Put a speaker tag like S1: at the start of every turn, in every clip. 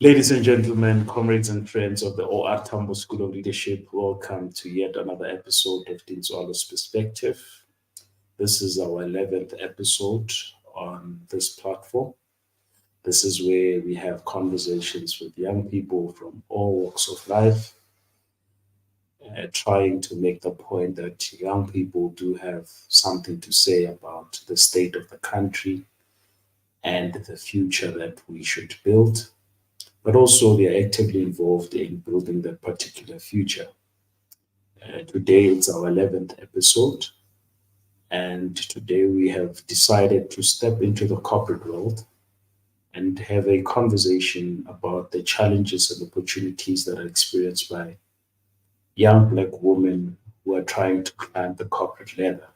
S1: Ladies and gentlemen, comrades and friends of the OR Tambo School of Leadership, welcome to yet another episode of Tintswalo's Perspective. This is our 11th episode on this platform. This is where we have conversations with young people from all walks of life, trying to make the point that young people do have something to say about the state of the country and the future that we should build, but also they are actively involved in building that particular future. Today it's our 11th episode, and today we have decided to step into the corporate world and have a conversation about the challenges and opportunities that are experienced by young Black women who are trying to climb the corporate ladder.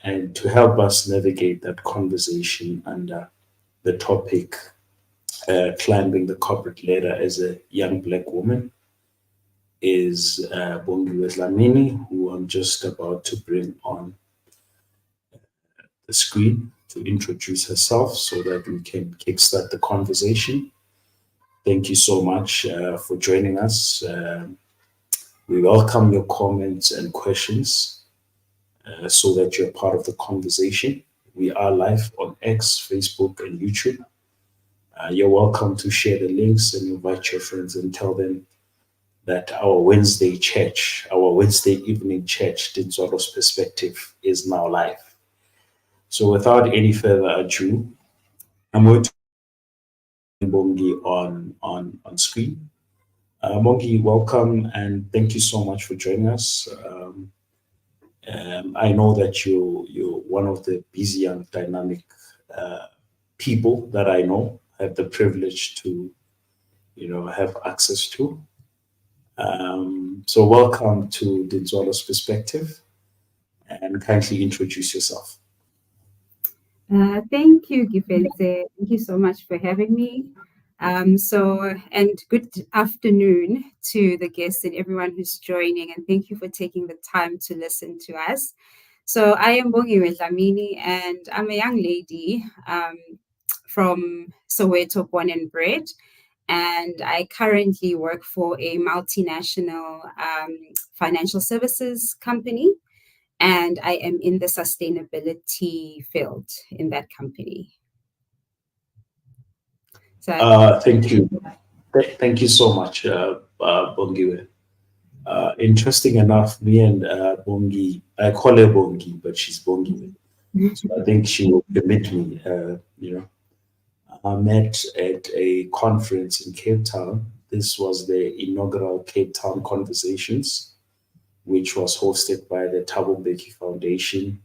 S1: And to help us navigate that conversation under the topic climbing the corporate ladder as a young Black woman is Bongiwe Dhlamini, who I'm just about to bring on the screen to introduce herself so that we can kickstart the conversation. Thank you so much for joining us. We welcome your comments and questions so that you're part of the conversation. We are live on X, Facebook, and YouTube. You're welcome to share the links and invite your friends and tell them that our Wednesday evening church, Tintswalo's Perspective, is now live. So without any further ado, I'm going to bring Bongi on screen. Bongi, welcome and thank you so much for joining us. I know that you're one of the busy and dynamic people that I know have the privilege to, have access to. So welcome to Tintswalo's Perspective, and kindly introduce yourself.
S2: Thank you, Gifelse. Thank you so much for having me. And good afternoon to the guests and everyone who's joining, and thank you for taking the time to listen to us. So I am Bongiwe Dhlamini, and I'm a young lady from Soweto, born and bred. And I currently work for a multinational financial services company, and I am in the sustainability field in that company.
S1: So thank you. Thank you so much, Bongiwe. Interesting enough, me and Bongi, I call her Bongi, but she's Bongiwe. So I think she will permit me, I met at a conference in Cape Town. This was the inaugural Cape Town Conversations, which was hosted by the Thabo Mbeki Foundation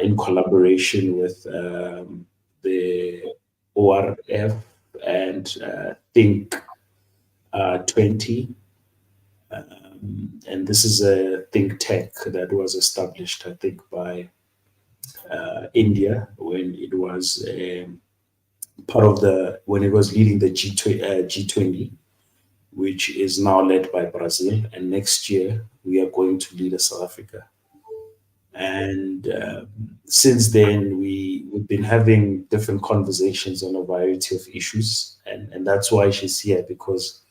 S1: in collaboration with the ORF and Think 20. And this is a think tank that was established, I think, by India when it was part of when it was leading the G20, which is now led by Brazil. And next year, we are going to lead South Africa. And since then, we've been having different conversations on a variety of issues. And that's why she's here, because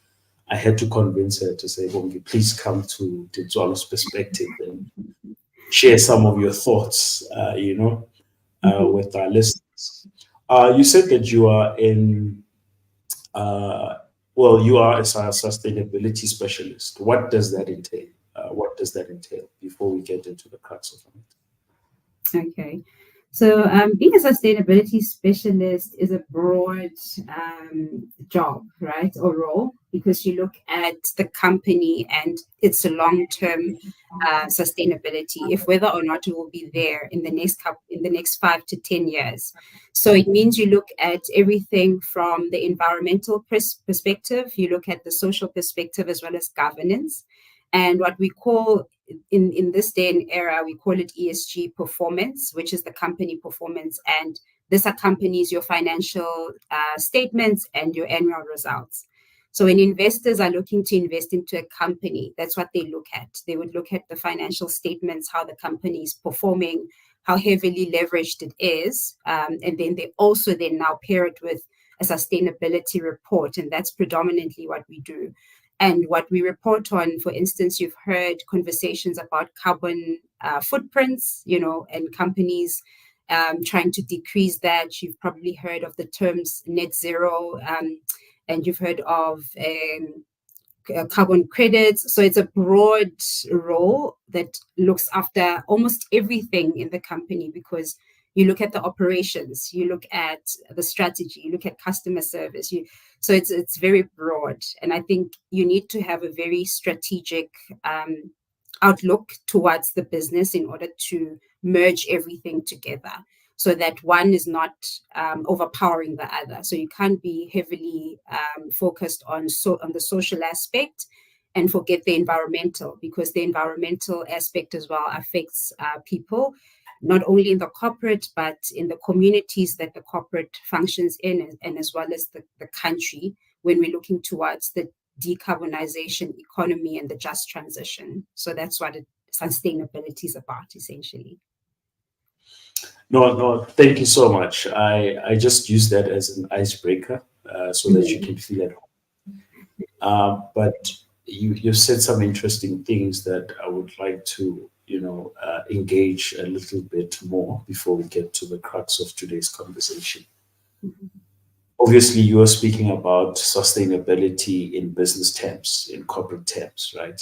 S1: I had to convince her to say, Bongi, please come to Tintswalo's Perspective and share some of your thoughts, with our listeners. You said that you are you are a sustainability specialist. What does that entail? Before we get into the crux of it?
S2: Okay. So being a sustainability specialist is a broad job, right, or role, because you look at the company and its long-term sustainability, if whether or not it will be there in the next 5 to 10 years. So it means you look at everything from the environmental perspective, you look at the social perspective, as well as governance. And what we call in this day and era, we call it ESG performance, which is the company performance. And this accompanies your financial statements and your annual results. So when investors are looking to invest into a company, that's what they look at. They would look at the financial statements, how the company is performing, how heavily leveraged it is. And then they also then now pair it with a sustainability report, and that's predominantly what we do. And what we report on, for instance, you've heard conversations about carbon footprints, and companies trying to decrease that. You've probably heard of the terms net zero, and you've heard of carbon credits. So it's a broad role that looks after almost everything in the company, because you look at the operations, you look at the strategy, you look at customer service. So it's very broad, and I think you need to have a very strategic outlook towards the business in order to merge everything together, so that one is not overpowering the other. So you can't be heavily focused on the social aspect and forget the environmental, because the environmental aspect as well affects people, not only in the corporate, but in the communities that the corporate functions in, and as well as the country, when we're looking towards the decarbonization economy and the just transition. So that's what sustainability is about, essentially.
S1: No, thank you so much. I just use that as an icebreaker so that you can feel at home. But you've said some interesting things that I would like to, engage a little bit more before we get to the crux of today's conversation. Obviously, you are speaking about sustainability in business terms, in corporate terms, right?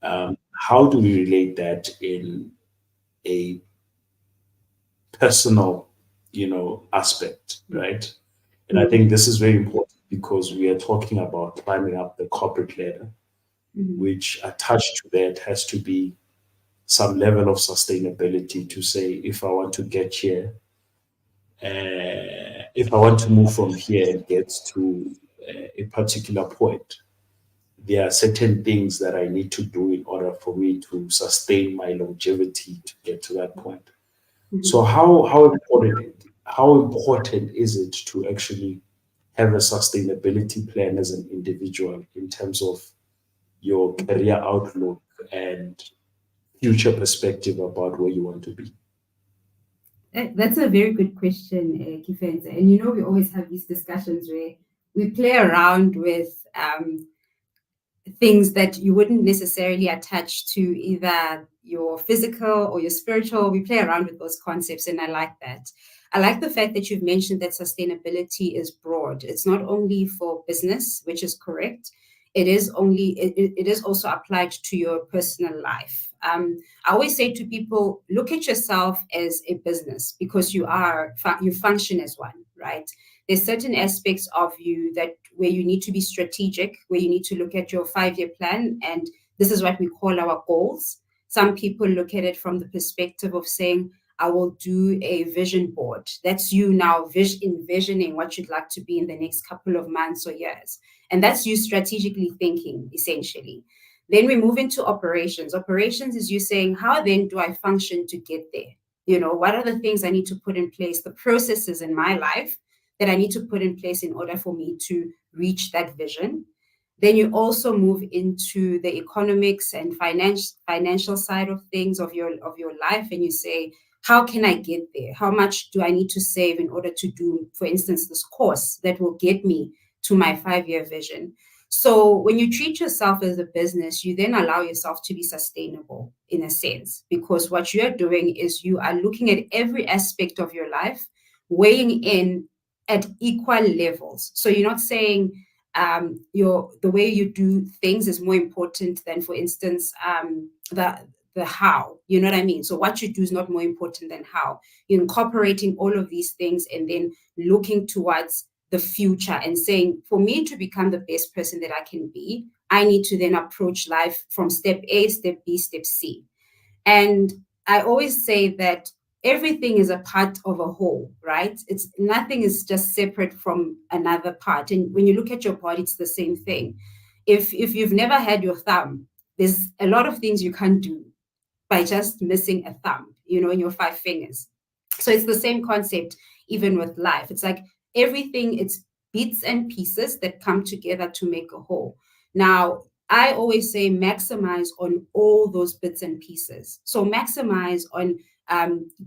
S1: How do we relate that in a personal, aspect, right? And I think this is very important because we are talking about climbing up the corporate ladder, which attached to that has to be some level of sustainability to say, if I want to get here, if I want to move from here and get to a particular point, there are certain things that I need to do in order for me to sustain my longevity to get to that point. So how important is it to actually have a sustainability plan as an individual in terms of your career outlook and future perspective about where you want to be?
S2: That's a very good question, Kifenze. And we always have these discussions where we play around with things that you wouldn't necessarily attach to either your physical or your spiritual. We play around with those concepts, and I like that. I like the fact that you've mentioned that sustainability is broad. It's not only for business, which is correct. It is also applied to your personal life. I always say to people, look at yourself as a business, because you function as one, right? There's certain aspects of you where you need to be strategic, where you need to look at your 5-year plan, and this is what we call our goals. Some people look at it from the perspective of saying, I will do a vision board. That's you now envisioning what you'd like to be in the next couple of months or years. And that's you strategically thinking, essentially. Then we move into operations. Operations is you saying, how then do I function to get there? What are the things I need to put in place, the processes in my life that I need to put in place in order for me to reach that vision? Then you also move into the economics and financial side of things of your life, and you say, how can I get there? How much do I need to save in order to do, for instance, this course that will get me to my 5-year vision? So when you treat yourself as a business, you then allow yourself to be sustainable in a sense, because what you're doing is you are looking at every aspect of your life, weighing in at equal levels. So you're not saying the way you do things is more important than, for instance, the how, you know what I mean? So what you do is not more important than how. You're incorporating all of these things and then looking towards the future and saying, for me to become the best person that I can be, I need to then approach life from step A, step B, step C. And I always say that everything is a part of a whole, right? Nothing is just separate from another part. And when you look at your body, it's the same thing. If you've never had your thumb, there's a lot of things you can't do by just missing a thumb, in your 5 fingers. So it's the same concept, even with life. It's like everything, it's bits and pieces that come together to make a whole. Now, I always say maximize on all those bits and pieces. So maximize on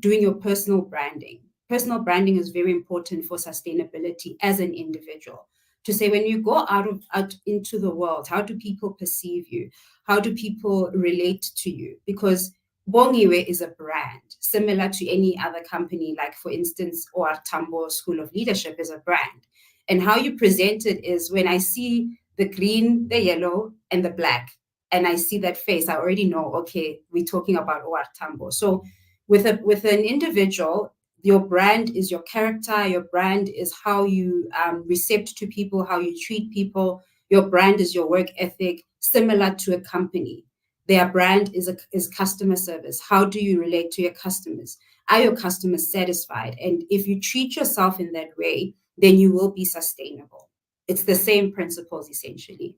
S2: doing your personal branding, personal branding is very important for sustainability as an individual. To say when you go out into the world, how do people perceive you? How do people relate to you? Because Bongiwe is a brand similar to any other company, like for instance, OR Tambo School of Leadership is a brand. And how you present it is when I see the green, the yellow, and the black, and I see that face, I already know, okay, we're talking about OR Tambo. So with an individual, your brand is your character, your brand is how you recept to people, how you treat people, your brand is your work ethic, similar to a company. Their brand is customer service. How do you relate to your customers? Are your customers satisfied? And if you treat yourself in that way, then you will be sustainable. It's the same principles essentially.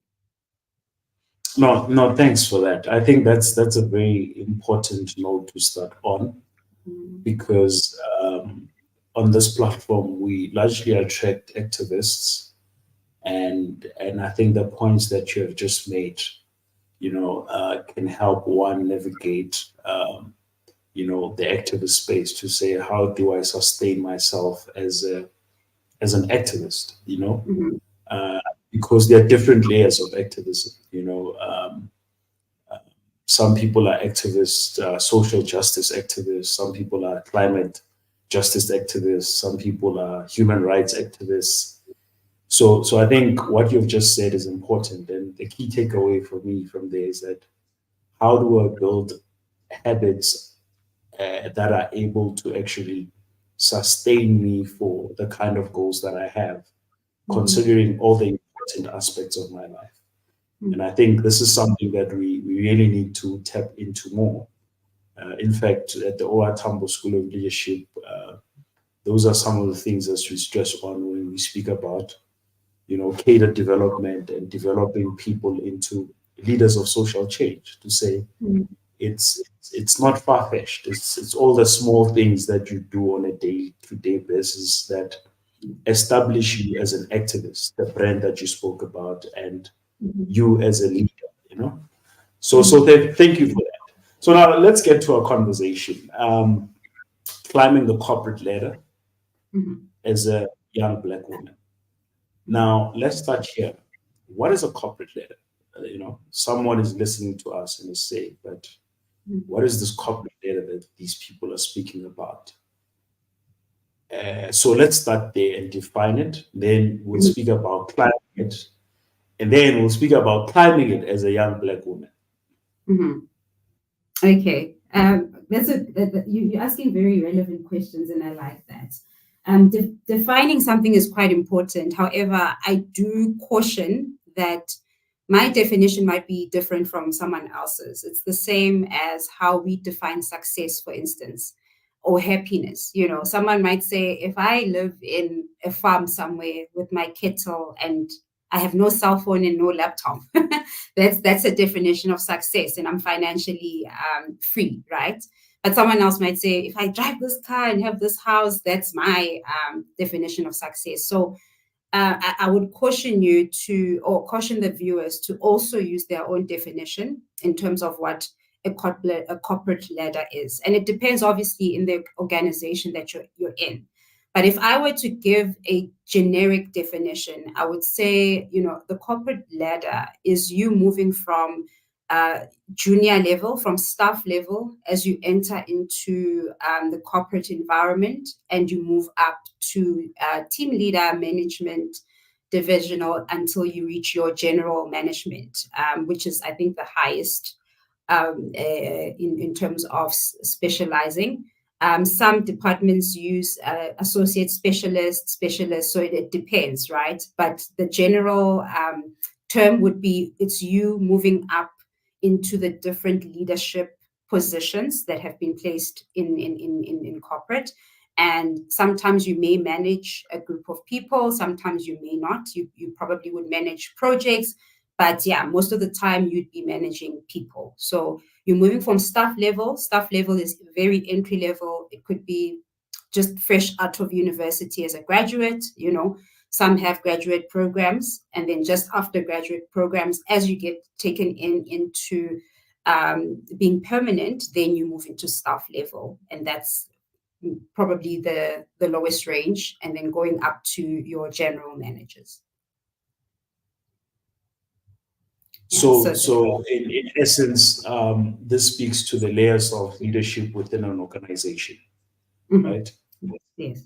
S1: No, thanks for that. I think that's a very important note to start on, because on this platform we largely attract activists, and I think the points that you have just made, can help one navigate, the activist space, to say, how do I sustain myself as an activist,
S2: Mhm.
S1: uh, because there are different layers of activism. Some people are activists, social justice activists. Some people are climate justice activists. Some people are human rights activists. So I think what you've just said is important, and the key takeaway for me from there is that, how do I build habits that are able to actually sustain me for the kind of goals that I have,
S2: Mhm.
S1: considering all the important aspects of my life. And
S2: Mhm.
S1: I think this is something that we really need to tap into more. In fact, at the OR Tambo School of Leadership, those are some of the things that we stress on when we speak about, cadre development and developing people into leaders of social change. To say,
S2: Mhm.
S1: it's not far fetched. It's all the small things that you do on a day to day basis that establish you as an activist, the brand that you spoke about, and
S2: Mhm.
S1: you as a leader. So
S2: Mhm.
S1: thank you for that. So now let's get to our conversation. Climbing the corporate ladder
S2: Mhm.
S1: as a young Black woman. Now let's start here. What is a corporate ladder? Someone is listening to us and is saying, but
S2: Mhm.
S1: what is this corporate ladder that these people are speaking about? So let's start there and define it. Then we'll
S2: Mhm.
S1: speak about climbing it, and then we'll speak about climbing it as a young Black woman.
S2: Mhm. Okay, you're asking very relevant questions, and I like that. Defining something is quite important. However, I do caution that my definition might be different from someone else's. It's the same as how we define success, for instance, or happiness. Someone might say, if I live in a farm somewhere with my kettle and I have no cell phone and no laptop, that's a definition of success, and I'm financially free, right? But someone else might say, if I drive this car and have this house, that's my definition of success. So I would caution you or caution the viewers to also use their own definition in terms of what a corporate ladder is. And it depends, obviously, in the organization that you're in. But if I were to give a generic definition, I would say, the corporate ladder is you moving from uh, junior level, from staff level, as you enter into the corporate environment, and you move up to team leader, management, divisional, until you reach your general management, which is, I think, the highest in terms of specializing. Some departments use associate specialists, so it depends, right? But the general term would be, it's you moving up into the different leadership positions that have been placed in corporate. And sometimes you may manage a group of people, sometimes you may not. You probably would manage projects, but yeah, most of the time you'd be managing people. So you're moving from staff level. Staff level is very entry level. It could be just fresh out of university as a graduate. Some have graduate programs, and then just after graduate programs, as you get taken into being permanent, then you move into staff level, and that's probably the lowest range, and then going up to your general managers.
S1: So in essence, this speaks to the layers of leadership within an organization, right?
S2: Yes.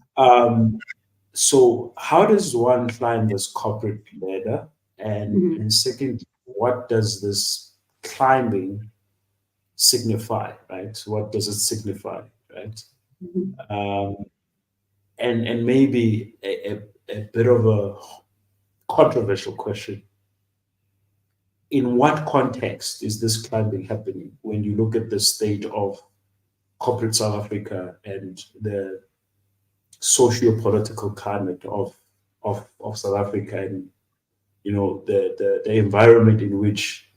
S1: So how does one climb this corporate ladder? And second, what does this climbing signify, right? What does it signify, right? Um, and maybe a bit of a controversial question. In what context is this climbing happening when you look at the state of corporate South Africa and the socio-political climate of South Africa, and the environment in which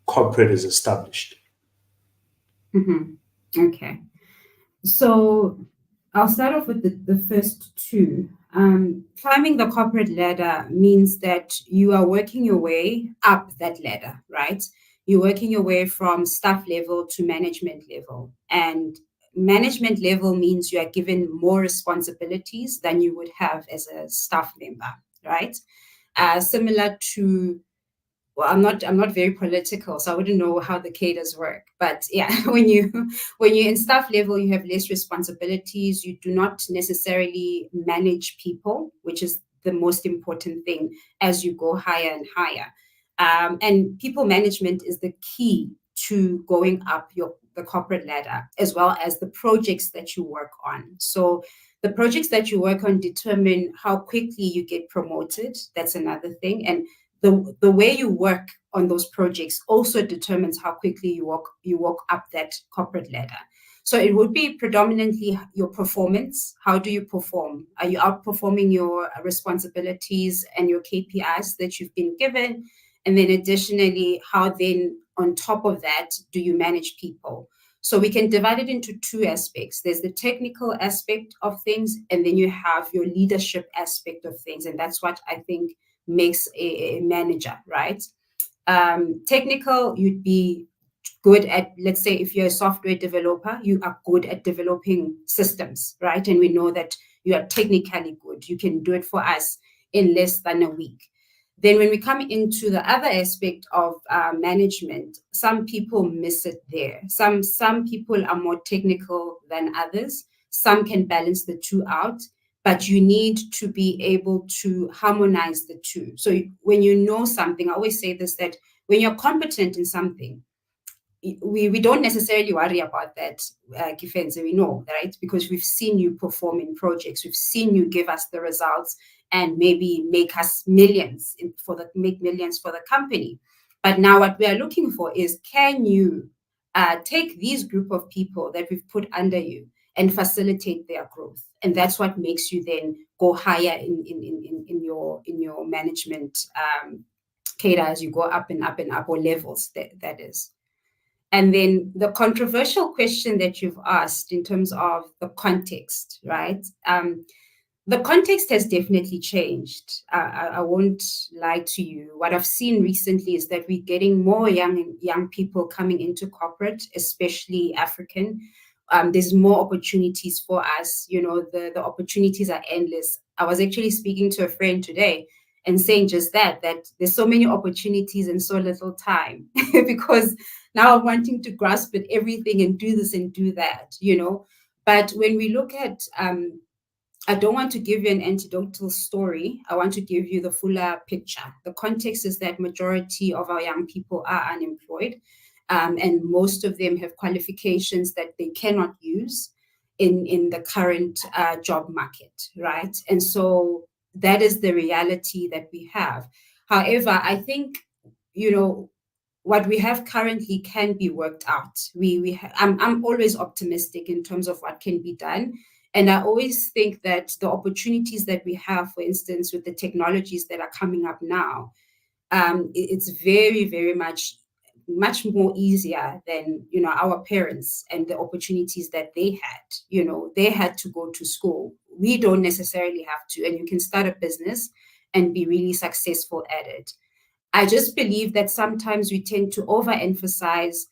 S1: corporate is established?
S2: Okay. So I'll start off with the first two. Climbing the corporate ladder means that you are working your way up that ladder, right? You're working your way from staff level to management level. And management level means you are given more responsibilities than you would have as a staff member, right? Similar to, well, I'm not very political, so I wouldn't know how the cadres work. But yeah, when you're in staff level, you have less responsibilities. You do not necessarily manage people, which is the most important thing as you go higher and higher. And people management is the key to going up the corporate ladder, as well as the projects that you work on. So the projects that you work on determine how quickly you get promoted. That's another thing. And the way you work on those projects also determines how quickly you walk up that corporate ladder. So it would be predominantly your performance. How do you perform? Are you outperforming your responsibilities and your KPIs that you've been given? And then additionally, how then on top of that do you manage people? So we can divide it into two aspects. There's the technical aspect of things, and then you have your leadership aspect of things. And that's what I think makes a manager, right? Technical, you'd be good at, let's say, if you're a software developer, you are good at developing systems, right? And we know that you are technically good. You can do it for us in less than a week. Then when we come into the other aspect of management, some people miss it there. Some people are more technical than others. Some can balance the two out, but you need to be able to harmonize the two. So when you know something, I always say this, that when you're competent in something, we don't necessarily worry about that, Kifenze, we know, right? Because we've seen you perform in projects, we've seen you give us the results and maybe make millions for the company. But now what we are looking for is, can you take these group of people that we've put under you and facilitate their growth? And that's what makes you then go higher in your management cadre as you go up and up and up, or levels, that is. And then the controversial question that you've asked in terms of the context, right? The context has definitely changed. I won't lie to you. What I've seen recently is that we're getting more young people coming into corporate, especially African. There's more opportunities for us. The opportunities are endless. I was actually speaking to a friend today and saying just that there's so many opportunities and so little time because now I'm wanting to grasp at everything and do this and do that, But when we look at, I don't want to give you an anecdotal story. I want to give you the fuller picture. The context is that majority of our young people are unemployed, and most of them have qualifications that they cannot use in the current job market, right? And so that is the reality that we have. However, I think, what we have currently can be worked out. I'm always optimistic in terms of what can be done. And I always think that the opportunities that we have, for instance, with the technologies that are coming up now, it's very, very much more easier than, our parents and the opportunities that they had. They had to go to school. We don't necessarily have to, and you can start a business and be really successful at it. I just believe that sometimes we tend to overemphasize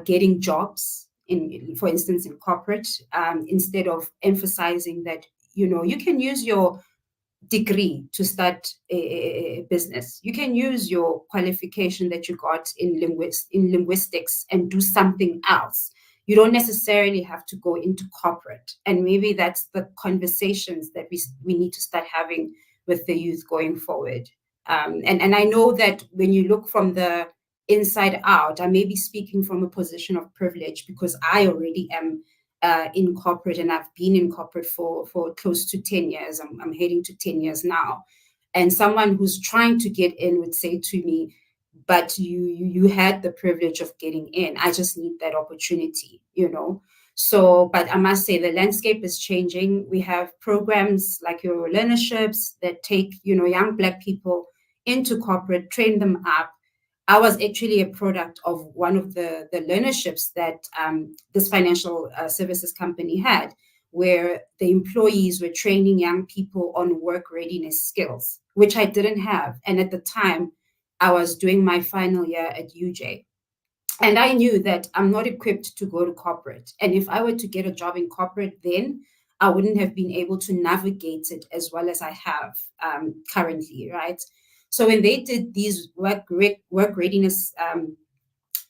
S2: getting jobs for instance, in corporate, instead of emphasizing that, you can use your degree to start a business. You can use your qualification that you got in linguistics and do something else. You don't necessarily have to go into corporate. And maybe that's the conversations that we need to start having with the youth going forward. And I know that when you look from the inside out, I may be speaking from a position of privilege because I already am in corporate, and I've been in corporate for close to 10 years. I'm heading to 10 years now. And someone who's trying to get in would say to me, but you had the privilege of getting in. I just need that opportunity, So, but I must say the landscape is changing. We have programs like your learnerships that take, young Black people into corporate, train them up. I was actually a product of one of the learnerships that this financial services company had, where the employees were training young people on work readiness skills, which I didn't have. And at the time, I was doing my final year at UJ. And I knew that I'm not equipped to go to corporate. And if I were to get a job in corporate then, I wouldn't have been able to navigate it as well as I have currently, right? So when they did these work readiness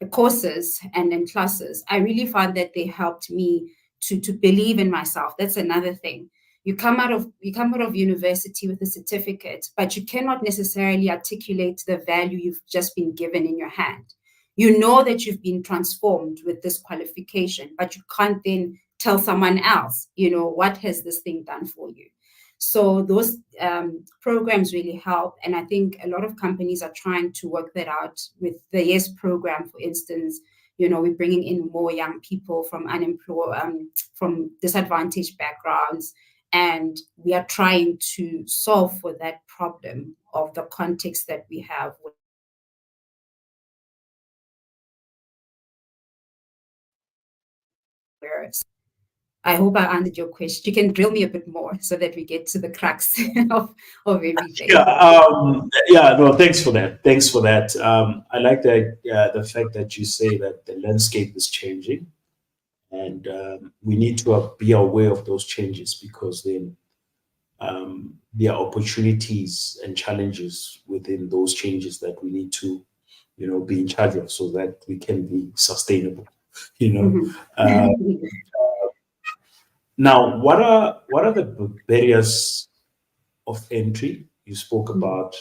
S2: courses and then classes, I really found that they helped me to believe in myself. That's another thing. You come out of university with a certificate, but you cannot necessarily articulate the value you've just been given in your hand. You know that you've been transformed with this qualification, but you can't then tell someone else, what has this thing done for you? So those programs really help. And I think a lot of companies are trying to work that out with the YES program, for instance. We're bringing in more young people from from disadvantaged backgrounds. And we are trying to solve for that problem of the context that we have. I hope I answered your question. You can drill me a bit more so that we get to the crux of everything.
S1: No, thanks for that. Thanks for that. I like the fact that you say that the landscape is changing, and we need to be aware of those changes, because then there are opportunities and challenges within those changes that we need to, be in charge of, so that we can be sustainable. You know.
S2: Mhm.
S1: Now, what are the barriers of entry? You spoke about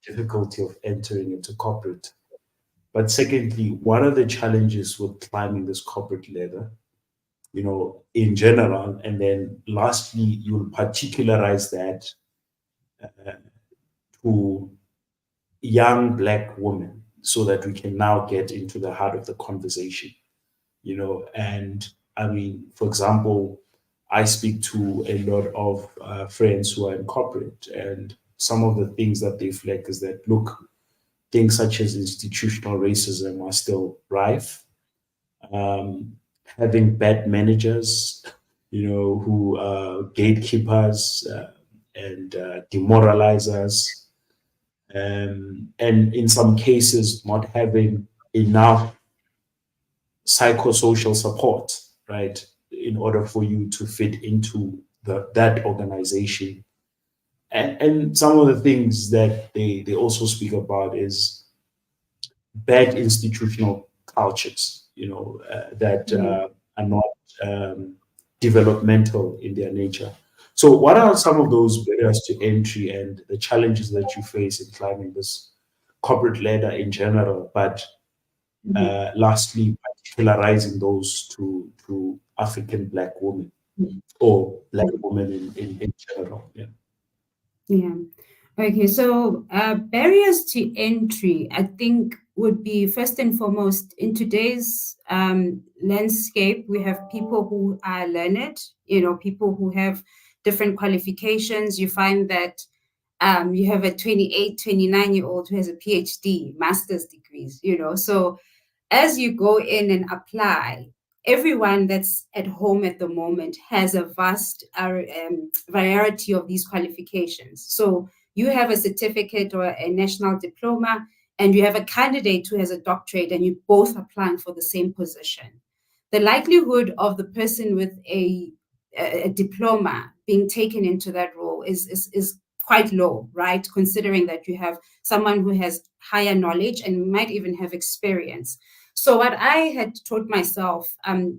S1: difficulty of entering into corporate, but secondly, what are the challenges with climbing this corporate ladder? In general, and then lastly, you'll particularize that to young Black women, so that we can now get into the heart of the conversation. And I mean, for example, I speak to a lot of friends who are in corporate, and some of the things that they flag is that, look, things such as institutional racism are still rife. Having bad managers, who are gatekeepers and demoralizers, and in some cases, not having enough psychosocial support, right, in order for you to fit into that organization. And some of the things that they also speak about is bad institutional cultures, that are not developmental in their nature. So, what are some of those barriers to entry and the challenges that you face in climbing this corporate ladder in general? But lastly, particularizing those to African Black women, or Black women in general. Yeah.
S2: Yeah. Okay, so barriers to entry, I think, would be first and foremost in today's landscape. We have people who are learned, people who have different qualifications. You find that you have a 28, 29-year-old who has a PhD, master's degrees, So as you go in and apply, everyone that's at home at the moment has a vast variety of these qualifications. So you have a certificate or a national diploma, and you have a candidate who has a doctorate, and you both applying for the same position. the likelihood of the person with a diploma being taken into that role is quite low, right? Considering that you have someone who has higher knowledge and might even have experience. So what I had taught myself,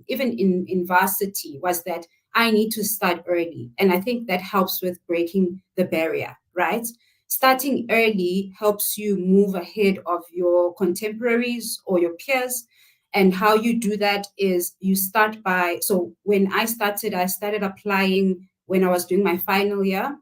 S2: even in varsity, was that I need to start early. And I think that helps with breaking the barrier, right? Starting early helps you move ahead of your contemporaries or your peers. And how you do that is you start by, so when I started applying when I was doing my final year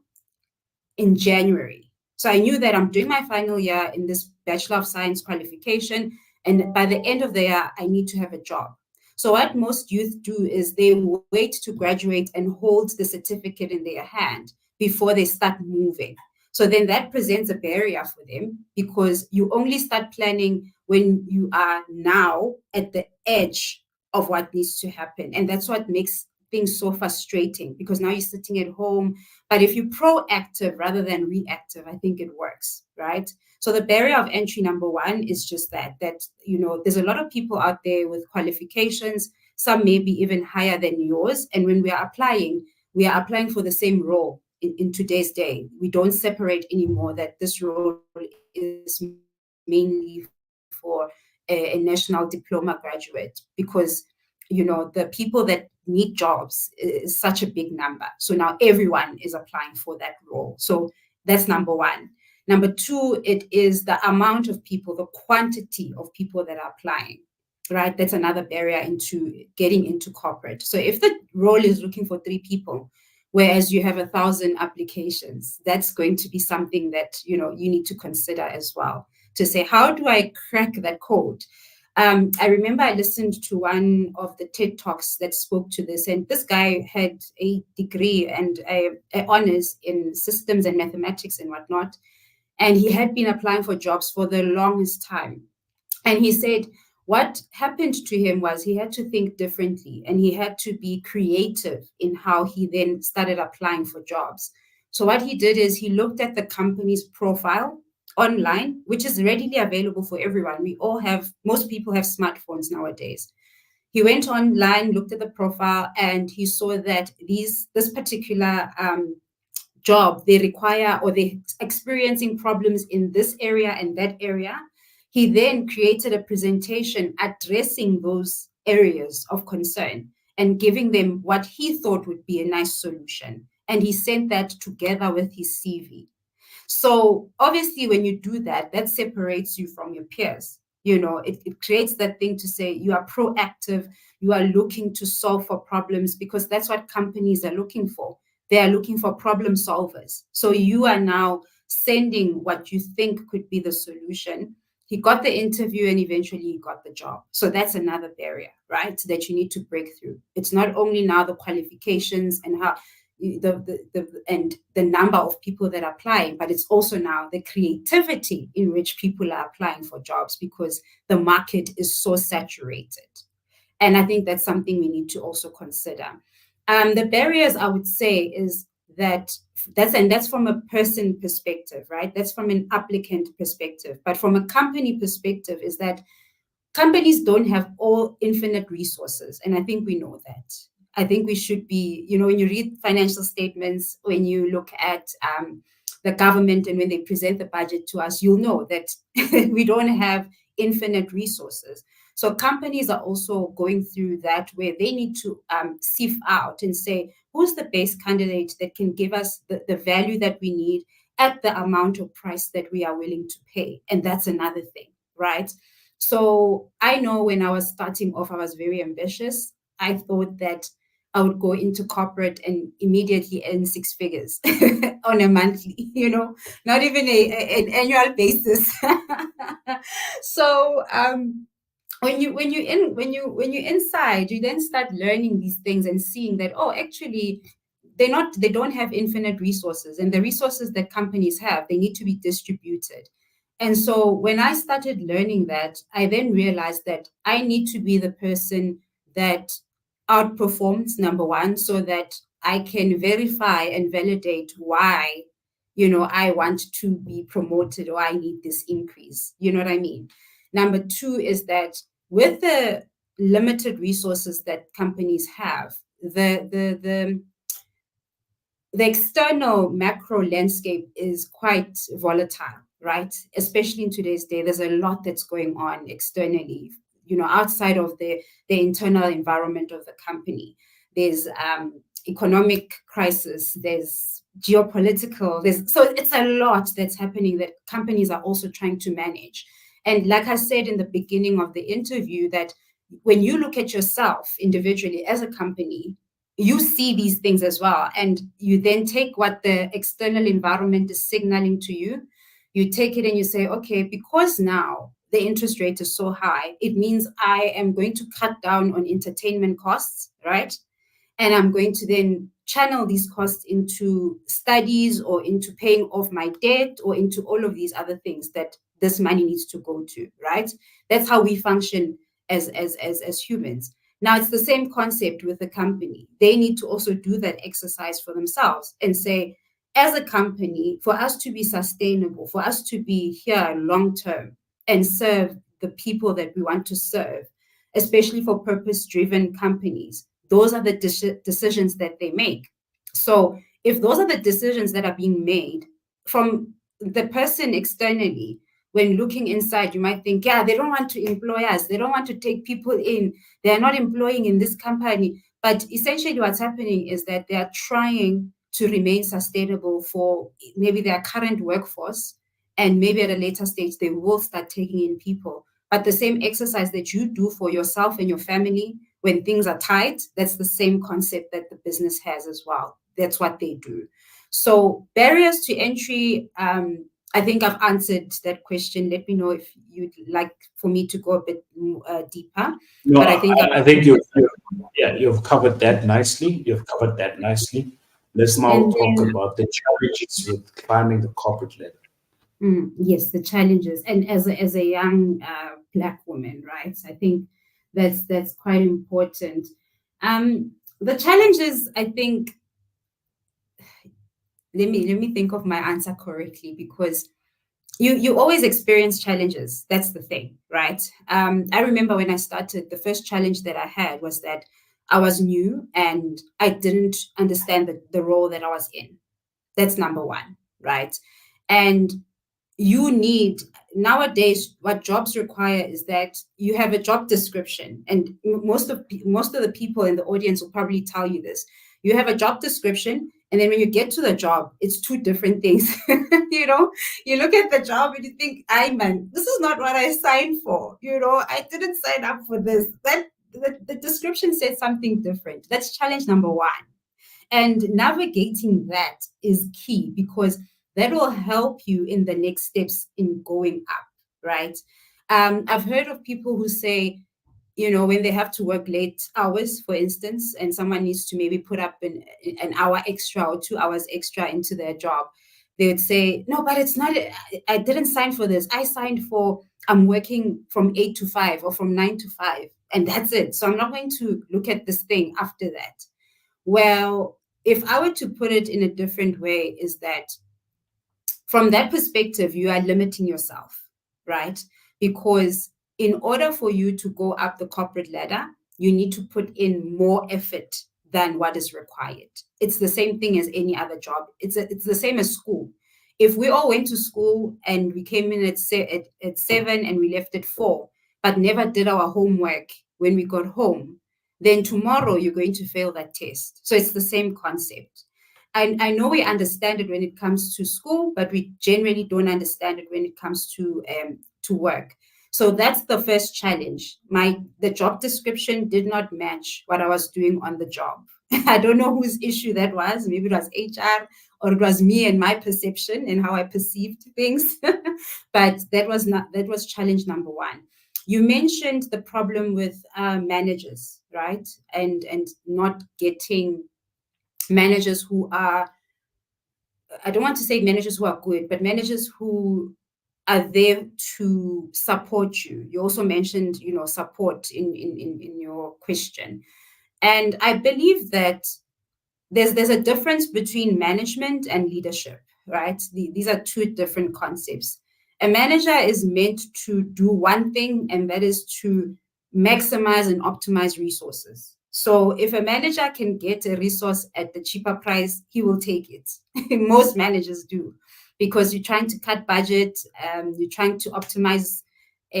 S2: in January. So I knew that I'm doing my final year in this Bachelor of Science qualification. And by the end of the year, I need to have a job. So what most youth do is they wait to graduate and hold the certificate in their hand before they start moving. So then that presents a barrier for them because you only start planning when you are now at the edge of what needs to happen. And that's what makes things so frustrating because now you're sitting at home. But if you're proactive rather than reactive, I think it works, right? So the barrier of entry, number one, is just that there's a lot of people out there with qualifications, some maybe even higher than yours. And when we are applying for the same role in today's day. We don't separate anymore that this role is mainly for a national diploma graduate because the people that need jobs is such a big number. So now everyone is applying for that role. So that's number one. Number two, it is the amount of people, the quantity of people that are applying, right? That's another barrier into getting into corporate. So if the role is looking for 3 people, whereas you have 1,000 applications, that's going to be something that, you need to consider as well to say, how do I crack that code? I remember I listened to one of the TED Talks that spoke to this, and this guy had a degree and a honors in systems and mathematics and whatnot, and he had been applying for jobs for the longest time. And he said what happened to him was he had to think differently and he had to be creative in how he then started applying for jobs. So what he did is he looked at the company's profile online, which is readily available for everyone. Most people have smartphones nowadays. He went online, looked at the profile, and he saw that this particular job they require or they're experiencing problems in this area and that area. He then created a presentation addressing those areas of concern and giving them what he thought would be a nice solution. And he sent that together with his CV. So obviously, when you do that, that separates you from your peers. It creates that thing to say you are proactive, you are looking to solve for problems because that's what companies are looking for. They are looking for problem solvers. So you are now sending what you think could be the solution. He got the interview and eventually he got the job. So that's another barrier, right? That you need to break through. It's not only now the qualifications and how and the number of people that are applying, but it's also now the creativity in which people are applying for jobs because the market is so saturated. And I think that's something we need to also consider. The barriers I would say is that's from a person perspective, right? That's from an applicant perspective. But from a company perspective is that companies don't have all infinite resources. And I think we know that. I think we should be, when you read financial statements, when you look at the government and when they present the budget to us, you'll know that we don't have infinite resources. So companies are also going through that where they need to sift out and say, who's the best candidate that can give us the value that we need at the amount of price that we are willing to pay? And that's another thing, right? So I know when I was starting off, I was very ambitious. I thought that I would go into corporate and immediately earn 6 figures on a monthly, not even an annual basis. So when you're inside, you then start learning these things and seeing that, actually they don't have infinite resources, and the resources that companies have, they need to be distributed. And so when I started learning that, I then realized that I need to be the person that outperforms, number one, so that I can verify and validate why, I want to be promoted or I need this increase. You know what I mean? Number two is that with the limited resources that companies have, the external macro landscape is quite volatile, right? Especially in today's day, there's a lot that's going on externally, outside of the internal environment of the company. There's economic crisis, there's geopolitical, so it's a lot that's happening that companies are also trying to manage. And like I said in the beginning of the interview, that when you look at yourself individually as a company, you see these things as well. And you then take what the external environment is signaling to you, you take it and you say, okay, because now the interest rate is so high, it means I am going to cut down on entertainment costs, right? And I'm going to then channel these costs into studies or into paying off my debt or into all of these other things that this money needs to go to, right? That's how we function as humans. Now, it's the same concept with the company. They need to also do that exercise for themselves and say, as a company, for us to be sustainable, for us to be here long term and serve the people that we want to serve, especially for purpose-driven companies, those are the decisions that they make. So if those are the decisions that are being made from the person externally, when looking inside, you might think, yeah, they don't want to employ us. They don't want to take people in. They're not employing in this company. But essentially what's happening is that they are trying to remain sustainable for maybe their current workforce. And maybe at a later stage, they will start taking in people. But the same exercise that you do for yourself and your family when things are tight, that's the same concept that the business has as well. That's what they do. So barriers to entry, I think I've answered that question. Let me know if you'd like for me to go a bit deeper.
S1: No,
S2: But I think
S1: I think you've covered that nicely. You've covered that nicely. Let's now
S2: and
S1: talk
S2: then
S1: about the challenges with climbing the corporate ladder.
S2: yes, the challenges, and as a young Black woman, right? I think that's quite important. The challenges, I think, let me think of my answer correctly, because you always experience challenges. That's the thing, right? I remember when I started, the first challenge that I had was that I was new and I didn't understand the role that I was in. That's number one, right? And you need, nowadays, what jobs require is that you have a job description, and most of the people in the audience will probably tell you this. You have a job description, and then when you get to the job, it's two different things. You look at the job and you think, man, this is not what I signed for. I didn't sign up for this. That the description said something different. That's challenge number one. And navigating that is key, because that will help you in the next steps in going up, right? I've heard of people who say, when they have to work late hours, for instance, and someone needs to maybe put up an hour extra or 2 hours extra into their job, they would say, no, but it's not, I didn't sign for this. I signed for, I'm working from 8 to 5 or from 9 to 5, and that's it. So I'm not going to look at this thing after that. Well, if I were to put it in a different way, is that from that perspective, you are limiting yourself, right? Because in order for you to go up the corporate ladder, you need to put in more effort than what is required. It's the same thing as any other job. It's the same as school. If we all went to school and we came in at 7 and we left at 4, but never did our homework when we got home, then tomorrow you're going to fail that test. So it's the same concept. I know we understand it when it comes to school, but we generally don't understand it when it comes to work. So that's the first challenge. The job description did not match what I was doing on the job. I don't know whose issue that was. Maybe it was HR, or it was me and my perception and how I perceived things. But that was challenge number one. You mentioned the problem with managers, right? And not getting managers who are, I don't want to say managers who are good, but managers who are there to support you. You also mentioned, support in your question. And I believe that there's a difference between management and leadership, right? These are two different concepts. A manager is meant to do one thing, and that is to maximize and optimize resources. So if a manager can get a resource at the cheaper price, he will take it. Most managers do, because you're trying to cut budget, you're trying to optimize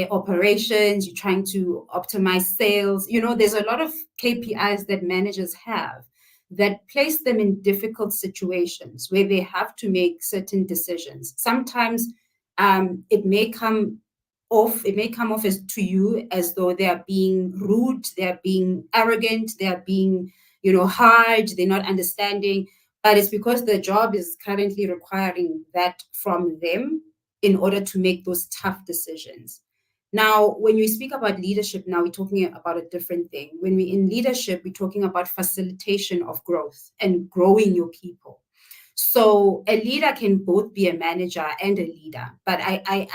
S2: operations, you're trying to optimize sales. There's a lot of KPIs that managers have that place them in difficult situations where they have to make certain decisions. Sometimes it may come off as to you as though they are being rude, they are being arrogant, they are being, hard, they're not understanding, but it's because the job is currently requiring that from them in order to make those tough decisions. Now, when we speak about leadership, now we're talking about a different thing. When we're in leadership, we're talking about facilitation of growth and growing your people. So a leader can both be a manager and a leader, but I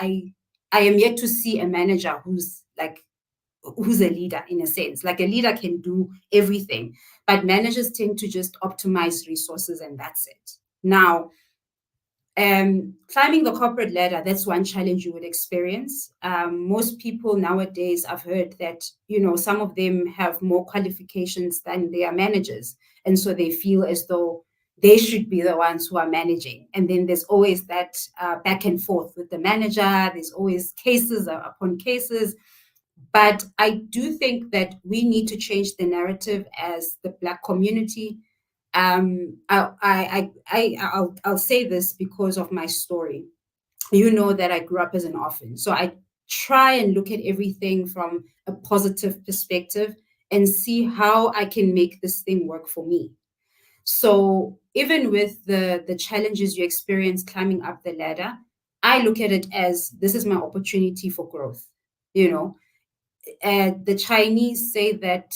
S2: am yet to see a manager who's a leader in a sense. Like, a leader can do everything, but managers tend to just optimize resources and that's it. Now, climbing the corporate ladder, that's one challenge you would experience. Most people nowadays, I've heard that, some of them have more qualifications than their managers. And so they feel as though they should be the ones who are managing. And then there's always that back and forth with the manager. There's always cases upon cases. But I do think that we need to change the narrative as the Black community. I'll say this because of my story. That I grew up as an orphan. So I try and look at everything from a positive perspective and see how I can make this thing work for me. So even with the challenges you experience climbing up the ladder, I look at it as, this is my opportunity for growth. The Chinese say that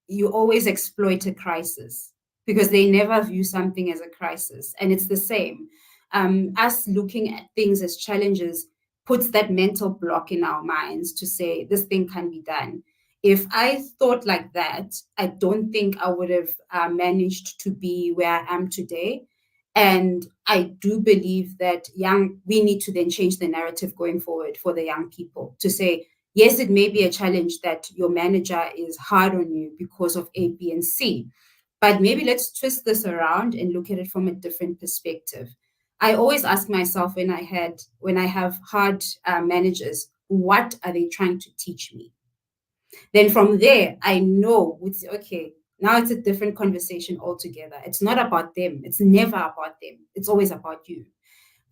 S2: you always exploit a crisis because they never view something as a crisis. And it's the same. Us looking at things as challenges puts that mental block in our minds to say, this thing can be done. If I thought like that, I don't think I would have managed to be where I am today. And I do believe that we need to then change the narrative going forward for the young people to say, yes, it may be a challenge that your manager is hard on you because of A, B, and C, but maybe let's twist this around and look at it from a different perspective. I always ask myself when I have hard managers, what are they trying to teach me? Then from there, I know, okay, now it's a different conversation altogether. It's not about them. It's never about them. It's always about you.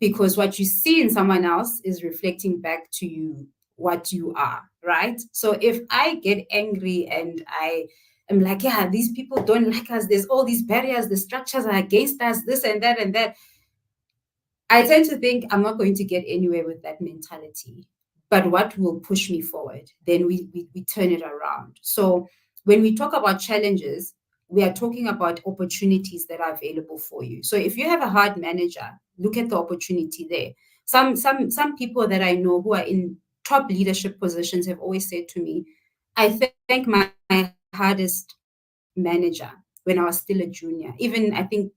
S2: Because what you see in someone else is reflecting back to you what you are, right? So if I get angry and I am like, yeah, these people don't like us, there's all these barriers, the structures are against us, this and that and that, I tend to think I'm not going to get anywhere with that mentality. But what will push me forward? Then we turn it around. So when we talk about challenges, we are talking about opportunities that are available for you. So if you have a hard manager, look at the opportunity there. Some people that I know who are in top leadership positions have always said to me, I thank my hardest manager when I was still a junior. Even I think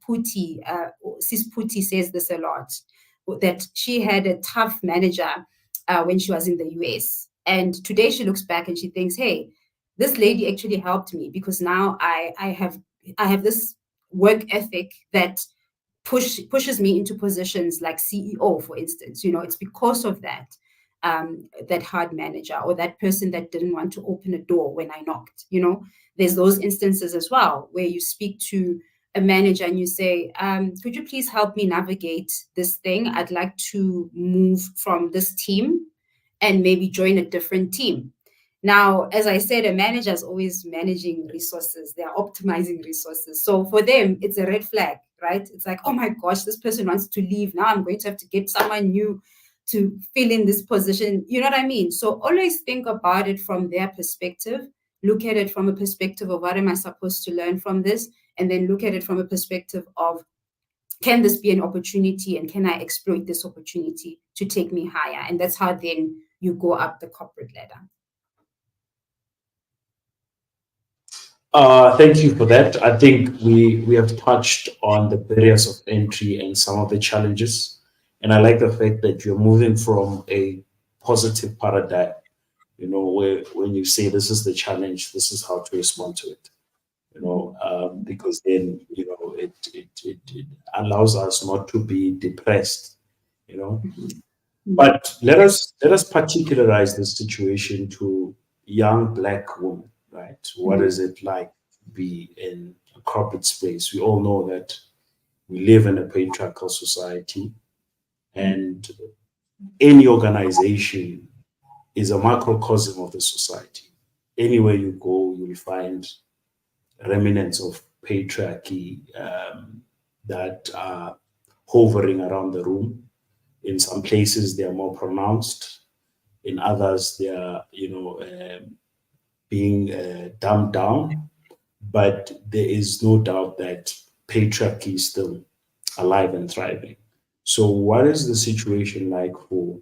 S2: Sis Puti says this a lot, that she had a tough manager when she was in the US. And today she looks back and she thinks, hey, this lady actually helped me because now I have this work ethic that pushes me into positions like CEO, for instance. It's because of that hard manager or that person that didn't want to open a door when I knocked. There's those instances as well where you speak to a manager and you say, could you please help me navigate this thing? I'd like to move from this team and maybe join a different team. Now, as I said, a manager is always managing resources. They're optimizing resources. So for them, it's a red flag, right? It's like, oh my gosh, this person wants to leave. Now I'm going to have to get someone new to fill in this position. You know what I mean? So always think about it from their perspective. Look at it from a perspective of what am I supposed to learn from this? And then look at it from a perspective of, can this be an opportunity and can I exploit this opportunity to take me higher? And that's how then you go up the corporate ladder.
S1: Thank you for that. I think we have touched on the barriers of entry and some of the challenges. And I like the fact that you're moving from a positive paradigm where when you say this is the challenge, this is how to respond to it. Because then it allows us not to be depressed. You know, but let us particularize the situation to young Black women, right? What
S2: Mhm.
S1: is it like to be in a corporate space? We all know that we live in a patriarchal society, and any organization is a microcosm of the society. Anywhere you go, you'll find remnants of patriarchy that are hovering around the room. In some places, they are more pronounced. In others, they are, being dumbed down. But there is no doubt that patriarchy is still alive and thriving. So, what is the situation like for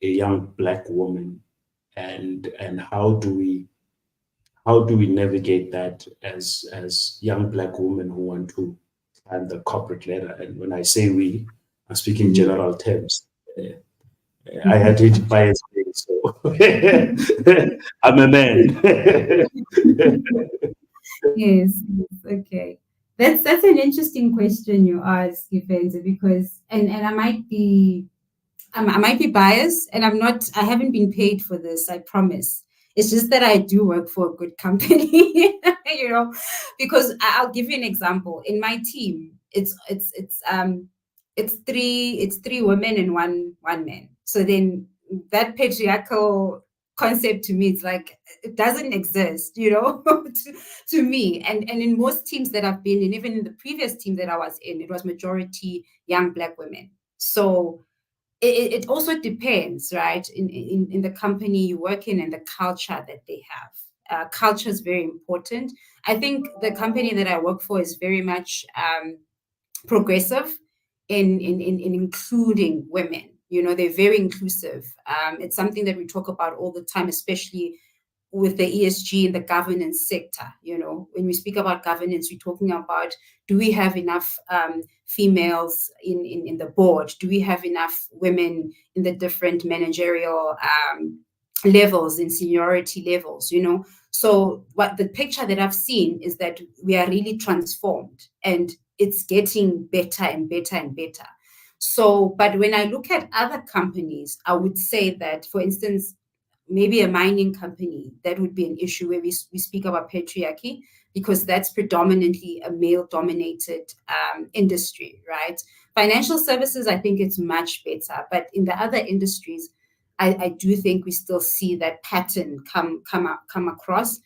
S1: a young Black woman, and how do we navigate that as young Black women who want to climb the corporate ladder? And when I say we, I speak in
S2: Mhm.
S1: general terms. I identify as male, so I'm a man.
S2: Yes, yes, okay. That's an interesting question you ask, Ifenze, because and I might be biased, and I haven't been paid for this, I promise. It's just that I do work for a good company, because I'll give you an example. In my team, it's three women and one man. So then that patriarchal concept to me, it's like it doesn't exist, to me. And in most teams that I've been in, even in the previous team that I was in, it was majority young Black women. So it also depends, right, in the company you work in and the culture that they have. Culture is very important. I think the company that I work for is very much progressive in including women. They're very inclusive. It's something that we talk about all the time, especially with the ESG in the governance sector. When we speak about governance, we're talking about, do we have enough females in the board? Do we have enough women in the different managerial levels, in seniority levels? So what the picture that I've seen is that we are really transformed, and it's getting better and better and better. So, but when I look at other companies, I would say that, for instance, maybe a mining company, that would be an issue where we speak about patriarchy, because that's predominantly a male dominated industry, right? Financial services, I think it's much better, but in the other industries, I do think we still see that pattern come across.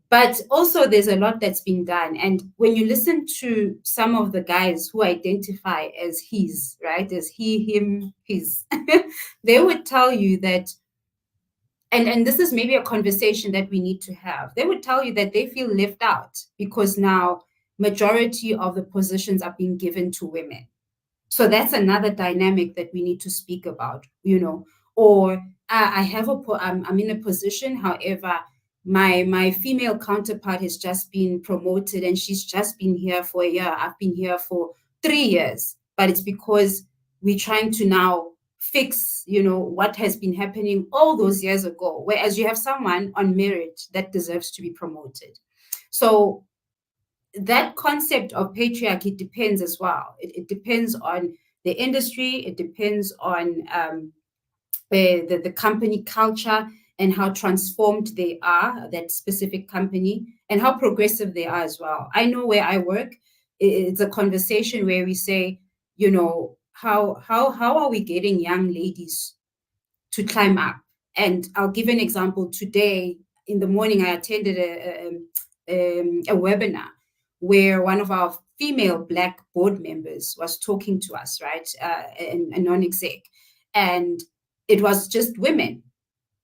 S2: But also, there's a lot that's been done. And when you listen to some of the guys who identify as he's, right, as he, him, his, they would tell you that, and this is maybe a conversation that we need to have. They would tell you that they feel left out because now majority of the positions are being given to women. So that's another dynamic that we need to speak about. Or I have I'm in a position, however, my female counterpart has just been promoted and she's just been here for a year. I've been here for 3 years, but it's because we're trying to now fix what has been happening all those years ago, whereas you have someone on merit that deserves to be promoted. So that concept of patriarchy depends as well. It depends on the industry. It depends on the company culture and how transformed they are, that specific company, and how progressive they are as well. I know where I work, it's a conversation where we say, how are we getting young ladies to climb up? And I'll give an example. Today in the morning, I attended a webinar where one of our female Black board members was talking to us, right? A non-exec. And it was just women,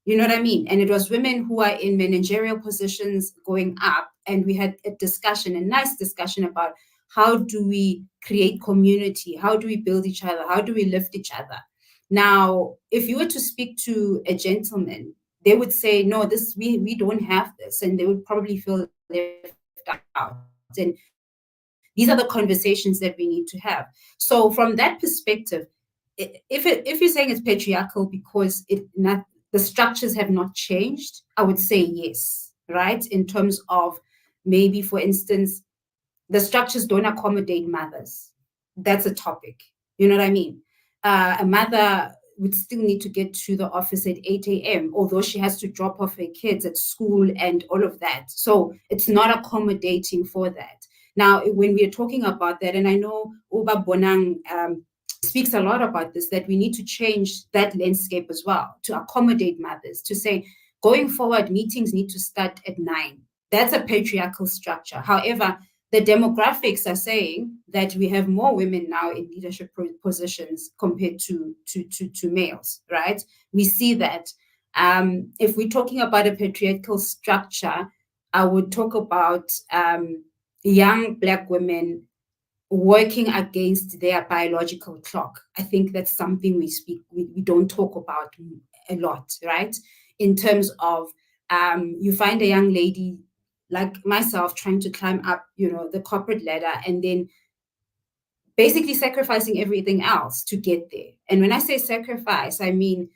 S2: you know what I mean? And it was women who are in managerial positions going up. And we had a nice discussion about how do we create community? How do we build each other? How do we lift each other? Now, if you were to speak to a gentleman, they would say, no, we don't have this. And they would probably feel left out. And these are the conversations that we need to have. So from that perspective, if you're saying it's patriarchal because the structures have not changed, I would say yes, right? In terms of maybe, for instance, the structures don't accommodate mothers. That's a topic. You know what I mean? A mother would still need to get to the office at 8 a.m., although she has to drop off her kids at school and all of that. So it's not accommodating for that. Now, when we are talking about that, and I know Uba Bonang speaks a lot about this, that we need to change that landscape as well to accommodate mothers, to say, going forward, meetings need to start at 9. That's a patriarchal structure. However, the demographics are saying that we have more women now in leadership positions compared to males, right? We see that. If we're talking about a patriarchal structure, I would talk about young Black women working against their biological clock. I think that's something we don't talk about a lot, right? In terms of you find a young lady like myself trying to climb up, the corporate ladder, and then basically sacrificing everything else to get there. And when I say sacrifice, I mean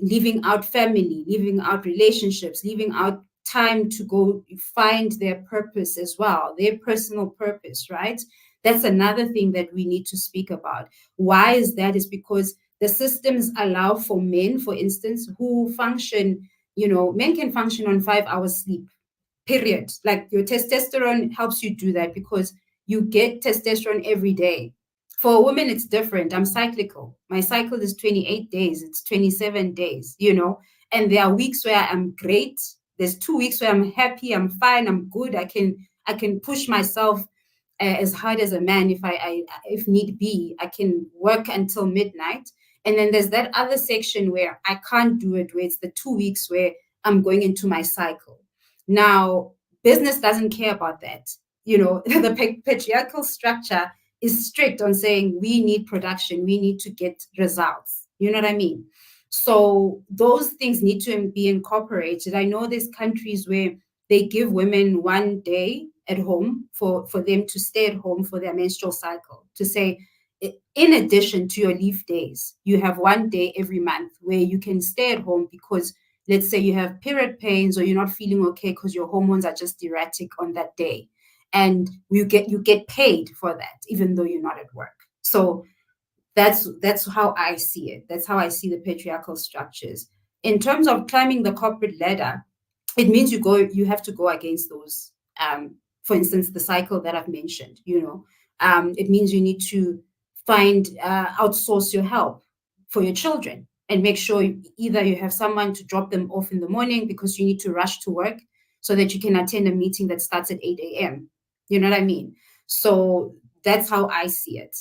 S2: leaving out family, leaving out relationships, leaving out time to go find their purpose as well, their personal purpose, right? That's another thing that we need to speak about. Why is that? Is because the systems allow for men, for instance, who function, men can function on 5 hours sleep, period. Like your testosterone helps you do that because you get testosterone every day. For a woman, it's different. I'm cyclical. My cycle is 28 days, it's 27 days, and there are weeks where I'm great. There's 2 weeks where I'm happy, I'm fine, I'm good. I can push myself as hard as a man if need be. I can work until midnight. And then there's that other section where I can't do it, where it's the 2 weeks where I'm going into my cycle. Now, business doesn't care about that. The patriarchal structure is strict on saying we need production, we need to get results. You know what I mean? So those things need to be incorporated. I know there's countries where they give women 1 day at home for them to stay at home for their menstrual cycle, to say, in addition to your leave days, you have 1 day every month where you can stay at home because let's say you have period pains or you're not feeling okay because your hormones are just erratic on that day. And you get paid for that, even though you're not at work. So that's how I see it. That's how I see the patriarchal structures. In terms of climbing the corporate ladder, it means you have to go against those. For instance, the cycle that I've mentioned, it means you need to outsource your help for your children and make sure either you have someone to drop them off in the morning because you need to rush to work so that you can attend a meeting that starts at 8 a.m. You know what I mean? So that's how I see it.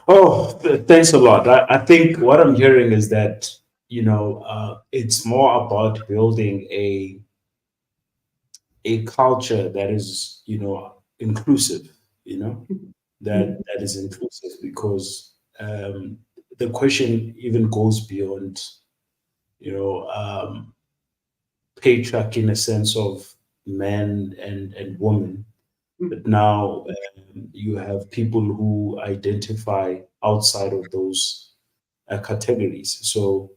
S1: Oh, thanks a lot. I think what I'm hearing is that, it's more about building a culture that is, inclusive, that is inclusive because the question even goes beyond, you know, um, patriarch in a sense of men and women. But now you have people who identify outside of those categories. So,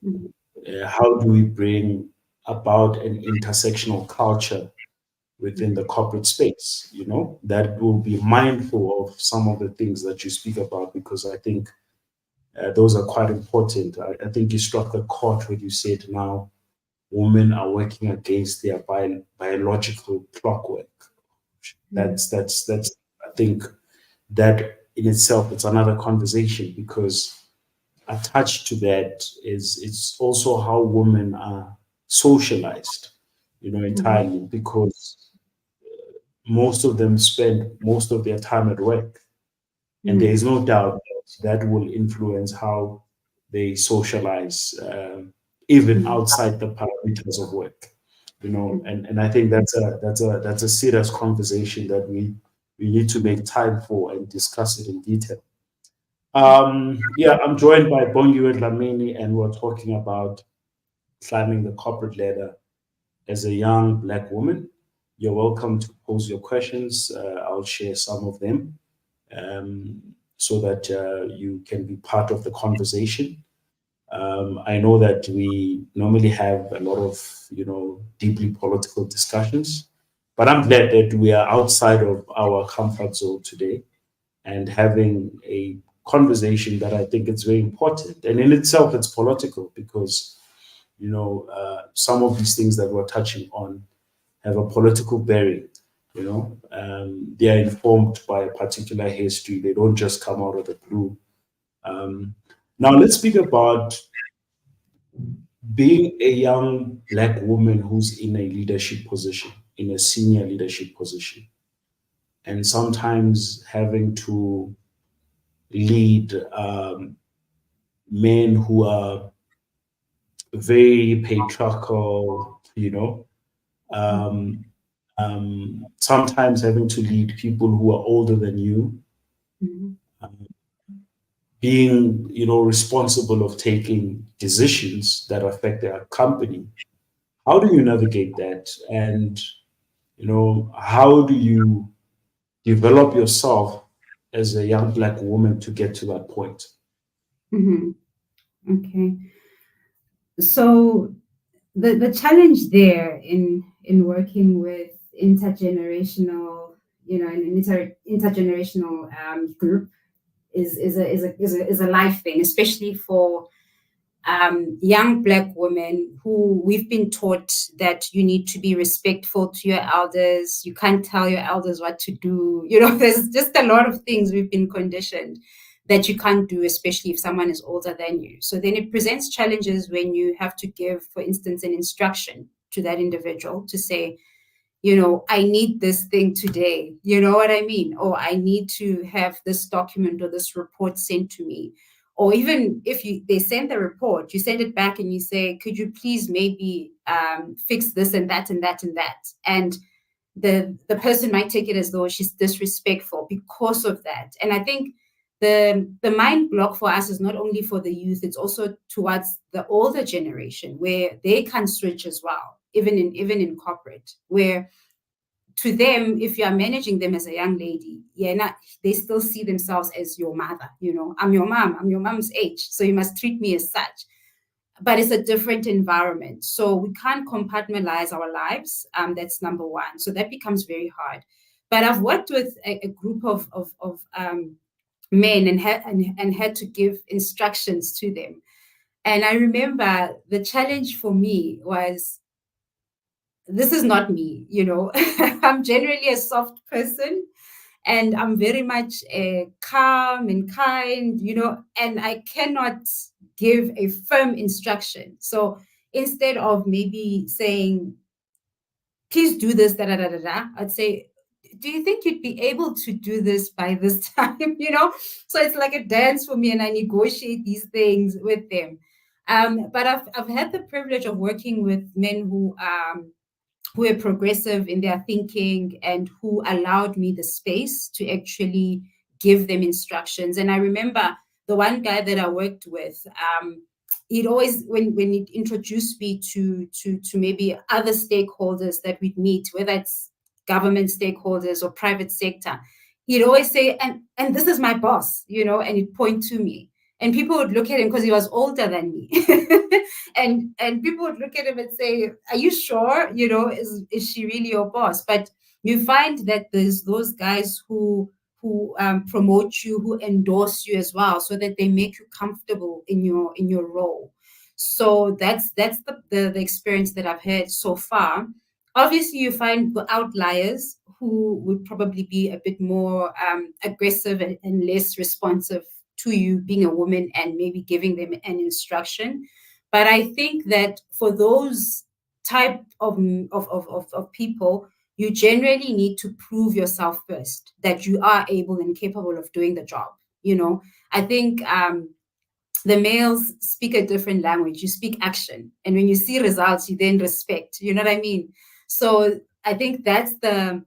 S1: how do we bring about an intersectional culture within the corporate space? That will be mindful of some of the things that you speak about because I think those are quite important. I think you struck a chord when you said now women are working against their biological clockwork. That's I think that in itself it's another conversation because attached to that is it's also how women are socialized, entirely because most of them spend most of their time at work. And there is no doubt that that will influence how they socialize, even outside the parameters of work. And I think that's a serious conversation that we need to make time for and discuss it in detail. Yeah, I'm joined by Bongiwe Dhlamini, and we're talking about climbing the corporate ladder as a young Black woman. You're welcome to pose your questions. I'll share some of them so that you can be part of the conversation. I know that we normally have a lot of, deeply political discussions, but I'm glad that we are outside of our comfort zone today and having a conversation that I think is very important. And in itself, it's political because, some of these things that we're touching on have a political bearing. They are informed by a particular history. They don't just come out of the blue. Um, Now, let's speak about being a young Black woman who's in a leadership position, in a senior leadership position, and sometimes having to lead men who are very patriarchal, um, sometimes having to lead people who are older than you,
S2: Mhm.
S1: being, responsible of taking decisions that affect their company. How do you navigate that? And, how do you develop yourself as a young Black woman to get to that point?
S2: Mhm. Okay. So the challenge there in working with intergenerational, an intergenerational group is a life thing, especially for young Black women who we've been taught that you need to be respectful to your elders. You can't tell your elders what to do. There's just a lot of things we've been conditioned that you can't do, especially if someone is older than you. So then it presents challenges when you have to give, for instance, an instruction to that individual to say, I need this thing today. You know what I mean? Or I need to have this document or this report sent to me. Or even if they send the report, you send it back and you say, could you please maybe fix this and that and that and that? And the person might take it as though she's disrespectful because of that. And I think the mind block for us is not only for the youth, it's also towards the older generation where they can switch as well, even in corporate, where to them, if you are managing them as a young lady, they still see themselves as your mother. I'm your mom, I'm your mom's age, so you must treat me as such. But it's a different environment. So we can't compartmentalize our lives. That's number one. So that becomes very hard. But I've worked with a group of men and had to give instructions to them. And I remember the challenge for me was, this is not me. I'm generally a soft person and I'm very much calm and kind, and I cannot give a firm instruction. So instead of maybe saying, please do this, da da da da da, I'd say, do you think you'd be able to do this by this time? So it's like a dance for me, and I negotiate these things with them. But I've had the privilege of working with men who were progressive in their thinking and who allowed me the space to actually give them instructions. And I remember the one guy that I worked with, he'd always, when he'd introduced me to maybe other stakeholders that we'd meet, whether it's government stakeholders or private sector, he'd always say, and this is my boss, and he'd point to me. And people would look at him because he was older than me. and people would look at him and say, are you sure? Is she really your boss? But you find that there's those guys who promote you, who endorse you as well, so that they make you comfortable in your role. So that's the experience that I've had so far. Obviously, you find the outliers who would probably be a bit more aggressive and less responsive to you being a woman and maybe giving them an instruction. But I think that for those type of people, you generally need to prove yourself first that you are able and capable of doing the job. I think the males speak a different language. You speak action, and when you see results, you then respect. You know what I mean? So I think that's the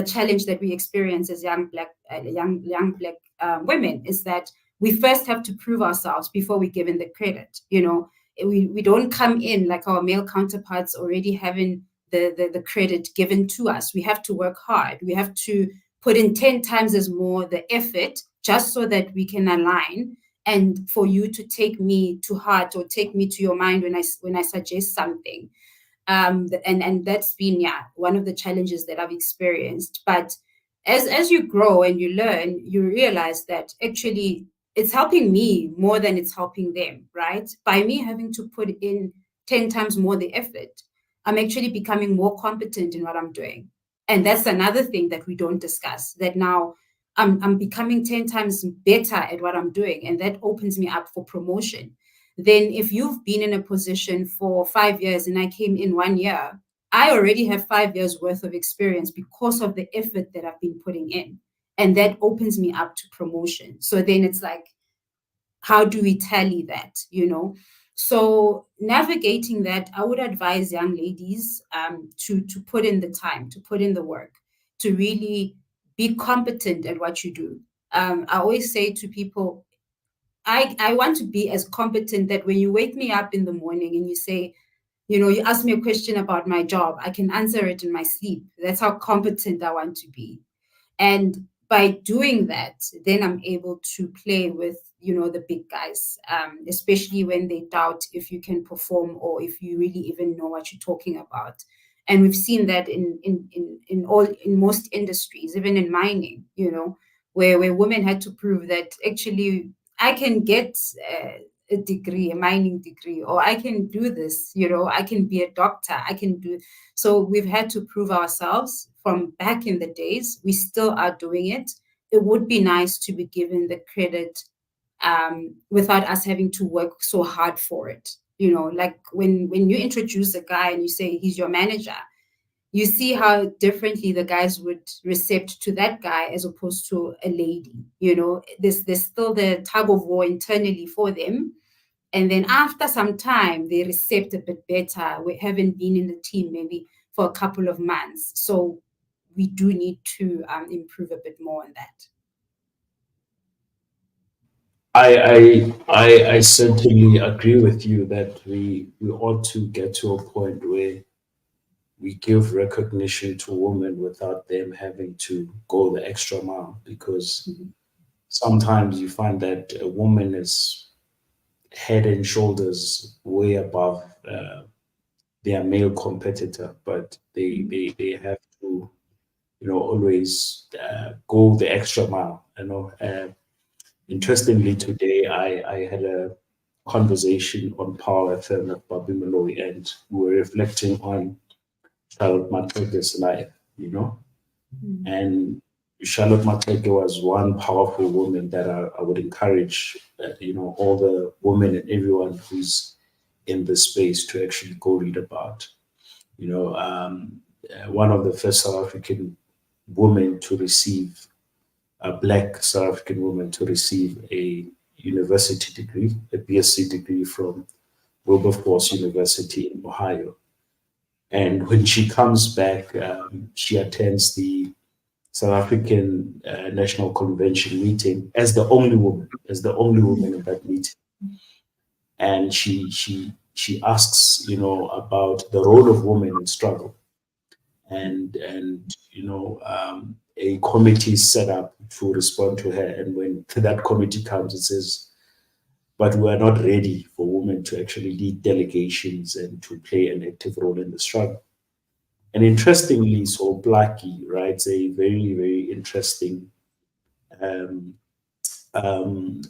S2: challenge that we experience as young black women, is that we first have to prove ourselves before we give in the credit. We don't come in like our male counterparts already having the credit given to us. We have to work hard. We have to put in 10 times as more the effort just so that we can align and for you to take me to heart or take me to your mind when I suggest something. And that's been, yeah, one of the challenges that I've experienced. But as you grow and you learn, you realize that actually it's helping me more than it's helping them, right? By me having to put in 10 times more the effort, I'm actually becoming more competent in what I'm doing. And that's another thing that we don't discuss, that now I'm becoming 10 times better at what I'm doing, and that opens me up for promotion. Then if you've been in a position for 5 years and I came in 1 year, I already have 5 years worth of experience because of the effort that I've been putting in. And that opens me up to promotion. So then it's like, how do we tally that? So navigating that, I would advise young ladies to put in the time, to put in the work, to really be competent at what you do. I always say to people, I want to be as competent that when you wake me up in the morning and you say, you ask me a question about my job, I can answer it in my sleep. That's how competent I want to be. And by doing that, then I'm able to play with, the big guys, especially when they doubt if you can perform or if you really even know what you're talking about. And we've seen that in most industries, even in mining, where women had to prove that actually I can get a degree, a mining degree, or I can do this, I can be a doctor, I can do. So we've had to prove ourselves from back in the days. We still are doing it. It would be nice to be given the credit without us having to work so hard for it. Like when you introduce a guy and you say he's your manager, you see how differently the guys would recept to that guy as opposed to a lady. There's still the tug of war internally for them, and then after some time, they recept a bit better. We haven't been in the team maybe for a couple of months. So we do need to improve a bit more on that.
S1: I certainly agree with you that we ought to get to a point where we give recognition to women without them having to go the extra mile, because
S2: Mhm.
S1: sometimes you find that a woman is head and shoulders way above their male competitor, but they have to, always go the extra mile. Interestingly, today I had a conversation on Power FM with Bobby Malloy, and we were reflecting on Charlotte Matheke's life,
S2: Mhm.
S1: and Charlotte Matheke was one powerful woman that I would encourage, all the women and everyone who's in the space to actually go read about. One of the first South African women to receive a black South African woman to receive a university degree, a BSc degree from Wilberforce University in Ohio. And when she comes back, she attends the South African National Convention meeting as the only woman in that meeting. And she asks, about the role of women in struggle, and a committee is set up to respond to her. And when that committee comes, it says, but we are not ready for women to actually lead delegations and to play an active role in the struggle. And interestingly, so Blackie writes a very, very interesting um, um,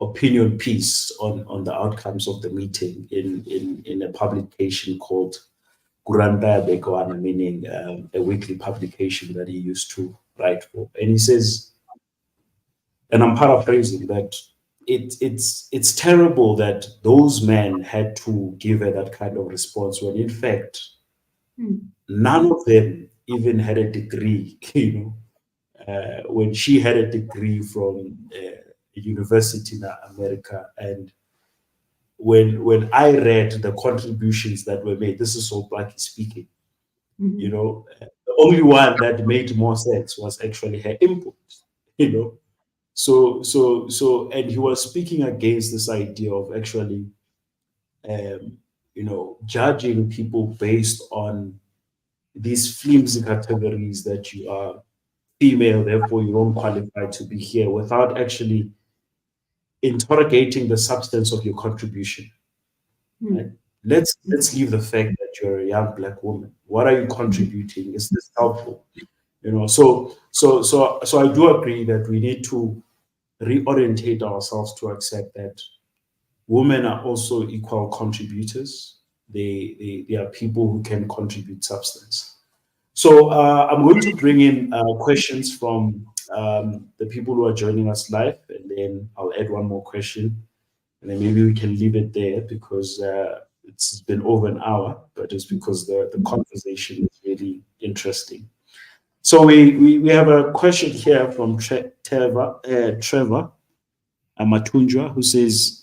S1: opinion piece on the outcomes of the meeting in a publication called Guranda Bekwana, meaning a weekly publication that he used to write for. And he says, and I'm paraphrasing, that it's terrible that those men had to give her that kind of response when in fact
S2: Mhm.
S1: none of them even had a degree. When she had a degree from a university in America, and when I read the contributions that were made, this is so Blackie speaking,
S2: Mhm.
S1: the only one that made more sense was actually her input, you know. And he was speaking against this idea of actually, um, judging people based on these flimsy categories that you are female, therefore you don't qualify to be here, without actually interrogating the substance of your contribution. Right?
S2: Mm.
S1: Let's leave the fact that you're a young black woman. What are you
S2: Mhm.
S1: contributing? Is this helpful? So I do agree that we need to reorientate ourselves to accept that women are also equal contributors. They are people who can contribute substance. So I'm going to bring in questions from the people who are joining us live, and then I'll add one more question, and then maybe we can leave it there because it's been over an hour, but it's because the conversation is really interesting. So we have a question here from Trevor Amatunjwa, who says,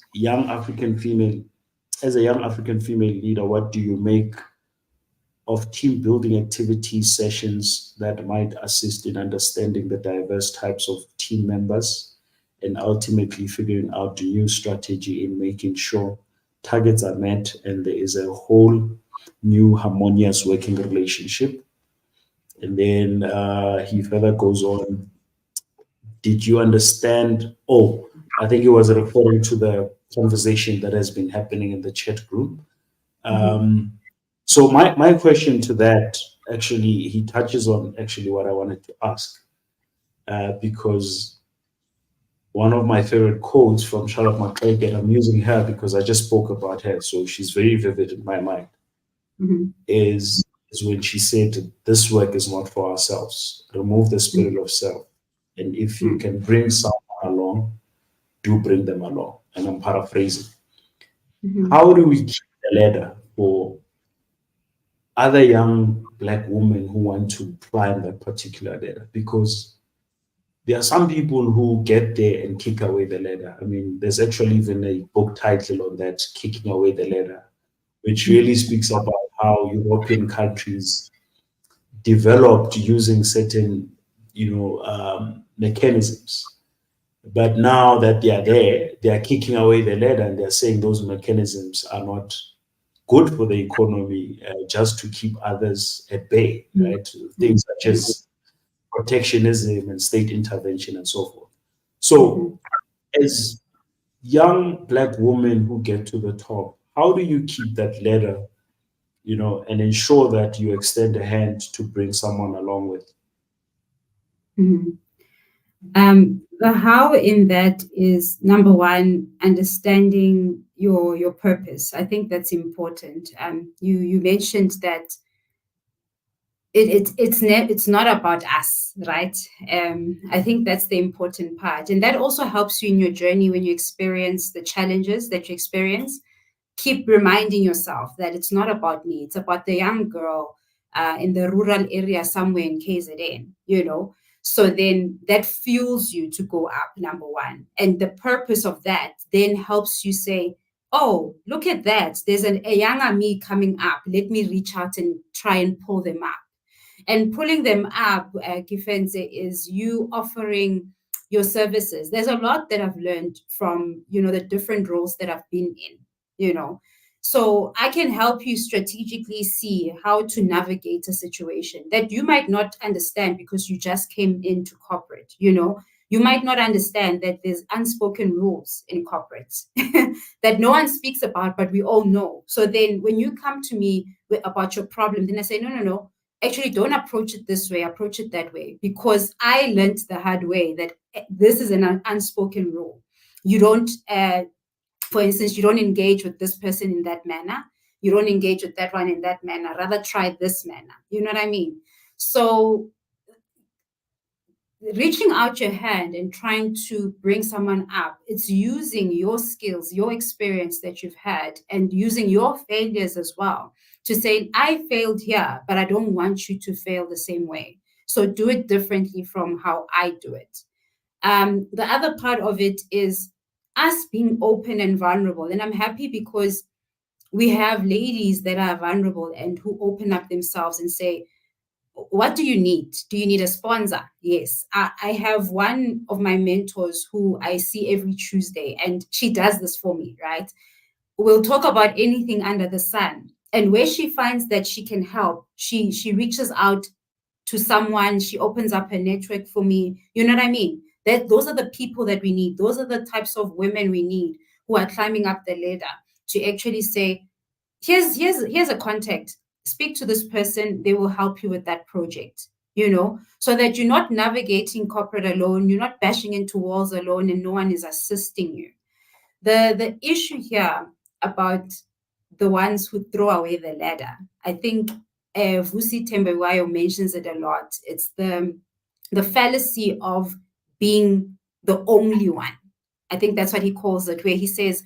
S1: as a young African female leader, what do you make of team building activity sessions that might assist in understanding the diverse types of team members and ultimately figuring out the new strategy in making sure targets are met and there is a whole new harmonious working relationship? And then he further goes on, did you understand? Oh, I think he was referring to the conversation that has been happening in the chat group.
S2: Mhm.
S1: So my question to that, actually, he touches on actually what I wanted to ask, because one of my favorite quotes from Charlotte McCrae, and I'm using her because I just spoke about her, so she's very vivid in my mind,
S2: Mhm.
S1: is when she said, "This work is not for ourselves. Remove the spirit of self, and if you
S2: Mhm.
S1: can bring someone along, do bring them along." And I'm paraphrasing.
S2: Mhm.
S1: How do we keep the ladder for other young black women who want to climb that particular ladder? Because there are some people who get there and kick away the ladder. I mean, there's actually even a book title on that, Kicking Away the Ladder, which really speaks about how European countries developed using certain, mechanisms. But now that they are there, they are kicking away the ladder and they're saying those mechanisms are not good for the economy, just to keep others at bay,
S2: Mhm.
S1: right? Things such as protectionism and state intervention and so forth. So,
S2: Mhm.
S1: as young black women who get to the top, how do you keep that ladder, and ensure that you extend a hand to bring someone along with?
S2: Mhm. The how in that is number one, understanding your purpose. I think that's important. You mentioned that it's not about us, right? I think that's the important part, and that also helps you in your journey when you experience the challenges that you experience. Keep reminding yourself that it's not about me, it's about the young girl in the rural area somewhere in KZN, you know. So then that fuels you to go up, number one. And the purpose of that then helps you say, oh, look at that. There's a younger me coming up. Let me reach out and try and pull them up. And pulling them up, Kifense, is you offering your services. There's a lot that I've learned from, the different roles that I've been in, you know. So I can help you strategically see how to navigate a situation that you might not understand because you just came into corporate, you know. You might not understand that there's unspoken rules in corporates that no one speaks about, but we all know. So then when you come to me about your problem, then I say, no, no, no, actually don't approach it this way, approach it that way, because I learned the hard way that this is an unspoken rule. You don't for instance, you don't engage with this person in that manner, you don't engage with that one in that manner, rather try this manner, you know what I mean? So reaching out your hand and trying to bring someone up, it's using your skills, your experience that you've had, and using your failures as well to say, I failed here, but I don't want you to fail the same way. So do it differently from how I do it. The other part of it is us being open and vulnerable. And I'm happy because we have ladies that are vulnerable and who open up themselves and say, what do you need? Do you need a sponsor? Yes. I have one of my mentors who I see every Tuesday, and she does this for me, right? We'll talk about anything under the sun. And where she finds that she can help, she reaches out to someone, she opens up her network for me. You know what I mean? Those are the people that we need. Those are the types of women we need who are climbing up the ladder to actually say, here's a contact. Speak to this person, they will help you with that project, so that you're not navigating corporate alone, you're not bashing into walls alone, and no one is assisting you. The issue here about the ones who throw away the ladder, I think Vusi Tembewayo mentions it a lot. It's the fallacy of being the only one. I think that's what he calls it, where he says,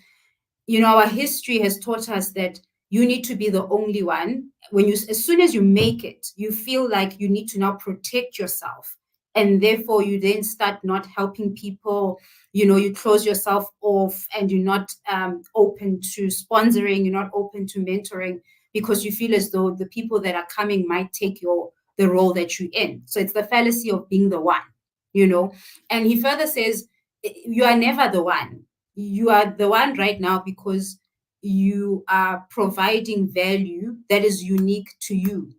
S2: our history has taught us that you need to be the only one. As soon as you make it, you feel like you need to now protect yourself. And therefore, you then start not helping people. You close yourself off, and you're not open to sponsoring, you're not open to mentoring, because you feel as though the people that are coming might take the role that you're in. So it's the fallacy of being the one, And he further says, you are never the one. You are the one right now because you are providing value that is unique to you.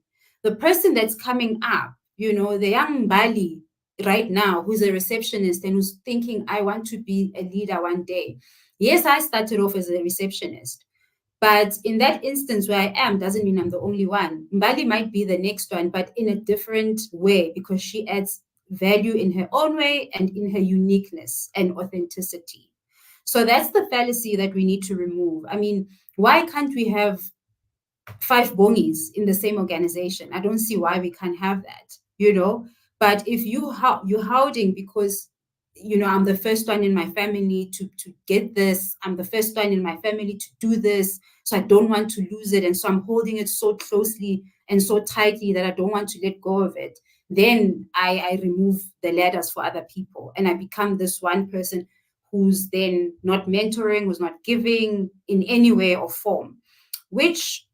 S2: The person that's coming up, the young Bali right now, who's a receptionist and who's thinking, I want to be a leader one day. Yes, I started off as a receptionist, but in that instance where I am doesn't mean I'm the only one. Mbali might be the next one, but in a different way, because she adds value in her own way and in her uniqueness and authenticity. So that's the fallacy that we need to remove. I mean, why can't we have 5 bongis in the same organization? I don't see why we can't have that, But if you're holding because, I'm the first one in my family to get this, I'm the first one in my family to do this, so I don't want to lose it. And so I'm holding it so closely and so tightly that I don't want to let go of it. Then I remove the ladders for other people. And I become this one person who's then not mentoring, who's not giving in any way or form, which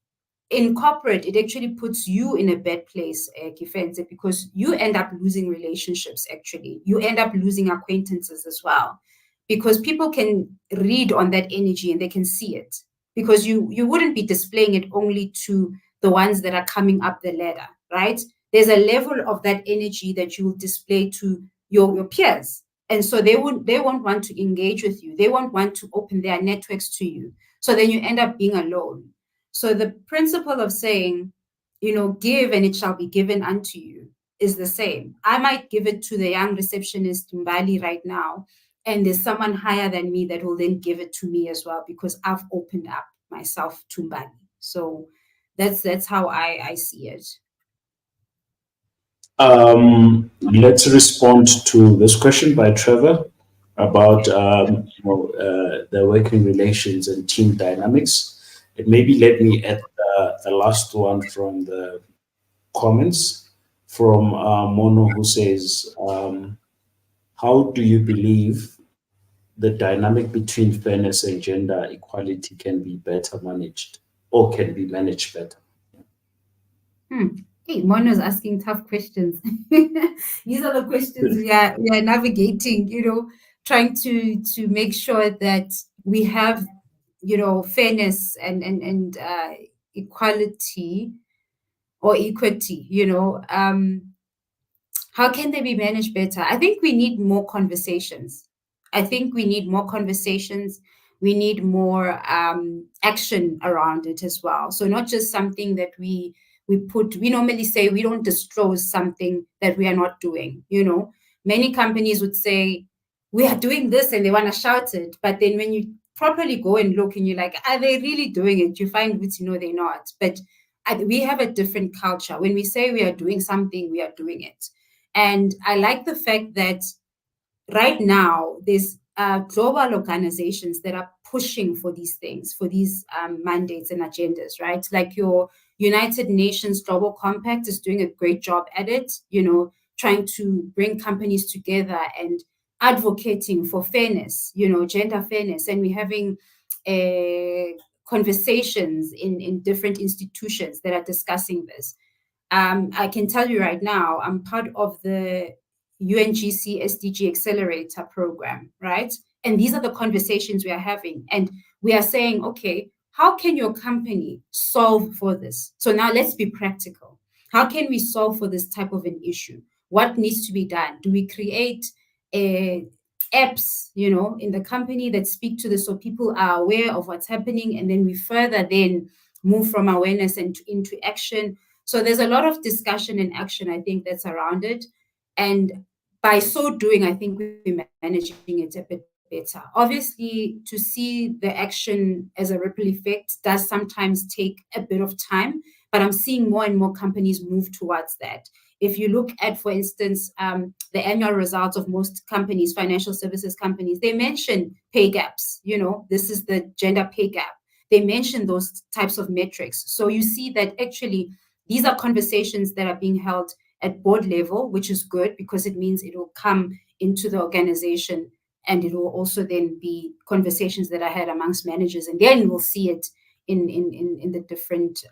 S2: in corporate, it actually puts you in a bad place, Kifenze, because you end up losing relationships, actually. You end up losing acquaintances as well, because people can read on that energy and they can see it, because you wouldn't be displaying it only to the ones that are coming up the ladder, right? There's a level of that energy that you will display to your peers. And so they won't want to engage with you. They won't want to open their networks to you. So then you end up being alone. So the principle of saying, give and it shall be given unto you is the same. I might give it to the young receptionist in Bali right now, and there's someone higher than me that will then give it to me as well, because I've opened up myself to Bali. So that's how I see it.
S1: Let's respond to this question by Trevor about the working relations and team dynamics. And maybe let me add the last one from the comments from Mono, who says, how do you believe the dynamic between fairness and gender equality can be better managed or can be managed better?
S2: Hey, Mono's asking tough questions. These are the questions we are navigating, trying to make sure that we have, fairness and equality or equity, how can they be managed better? I think we need more conversations. We need more action around it as well. So not just something that we normally say we don't disclose something that we are not doing. Many companies would say we are doing this and they want to shout it. But then when you properly go and look and you're like, are they really doing it? You find that, they're not. But we have a different culture. When we say we are doing something, we are doing it. And I like the fact that right now there's global organizations that are pushing for these things, for these mandates and agendas, right? Like your United Nations Global Compact is doing a great job at it, trying to bring companies together and advocating for fairness, gender fairness. And we're having conversations in different institutions that are discussing this. I can tell you right now, I'm part of the UNGC SDG Accelerator program, right? And these are the conversations we are having. And we are saying, okay, how can your company solve for this? So now let's be practical. how can we solve for this type of an issue? What needs to be done? Do we create apps, in the company that speak to this so people are aware of what's happening, and then we further then move from awareness and into action. So there's a lot of discussion and action, I think, that's around it. And by so doing, I think we're managing it a bit better. Obviously, to see the action as a ripple effect does sometimes take a bit of time, but I'm seeing more and more companies move towards that. If you look at, for instance, the annual results of most companies, financial services companies, they mention pay gaps. This is the gender pay gap. They mention those types of metrics. So you see that actually these are conversations that are being held at board level, which is good because it means it will come into the organization, and it will also then be conversations that are had amongst managers, and then we'll see it in the different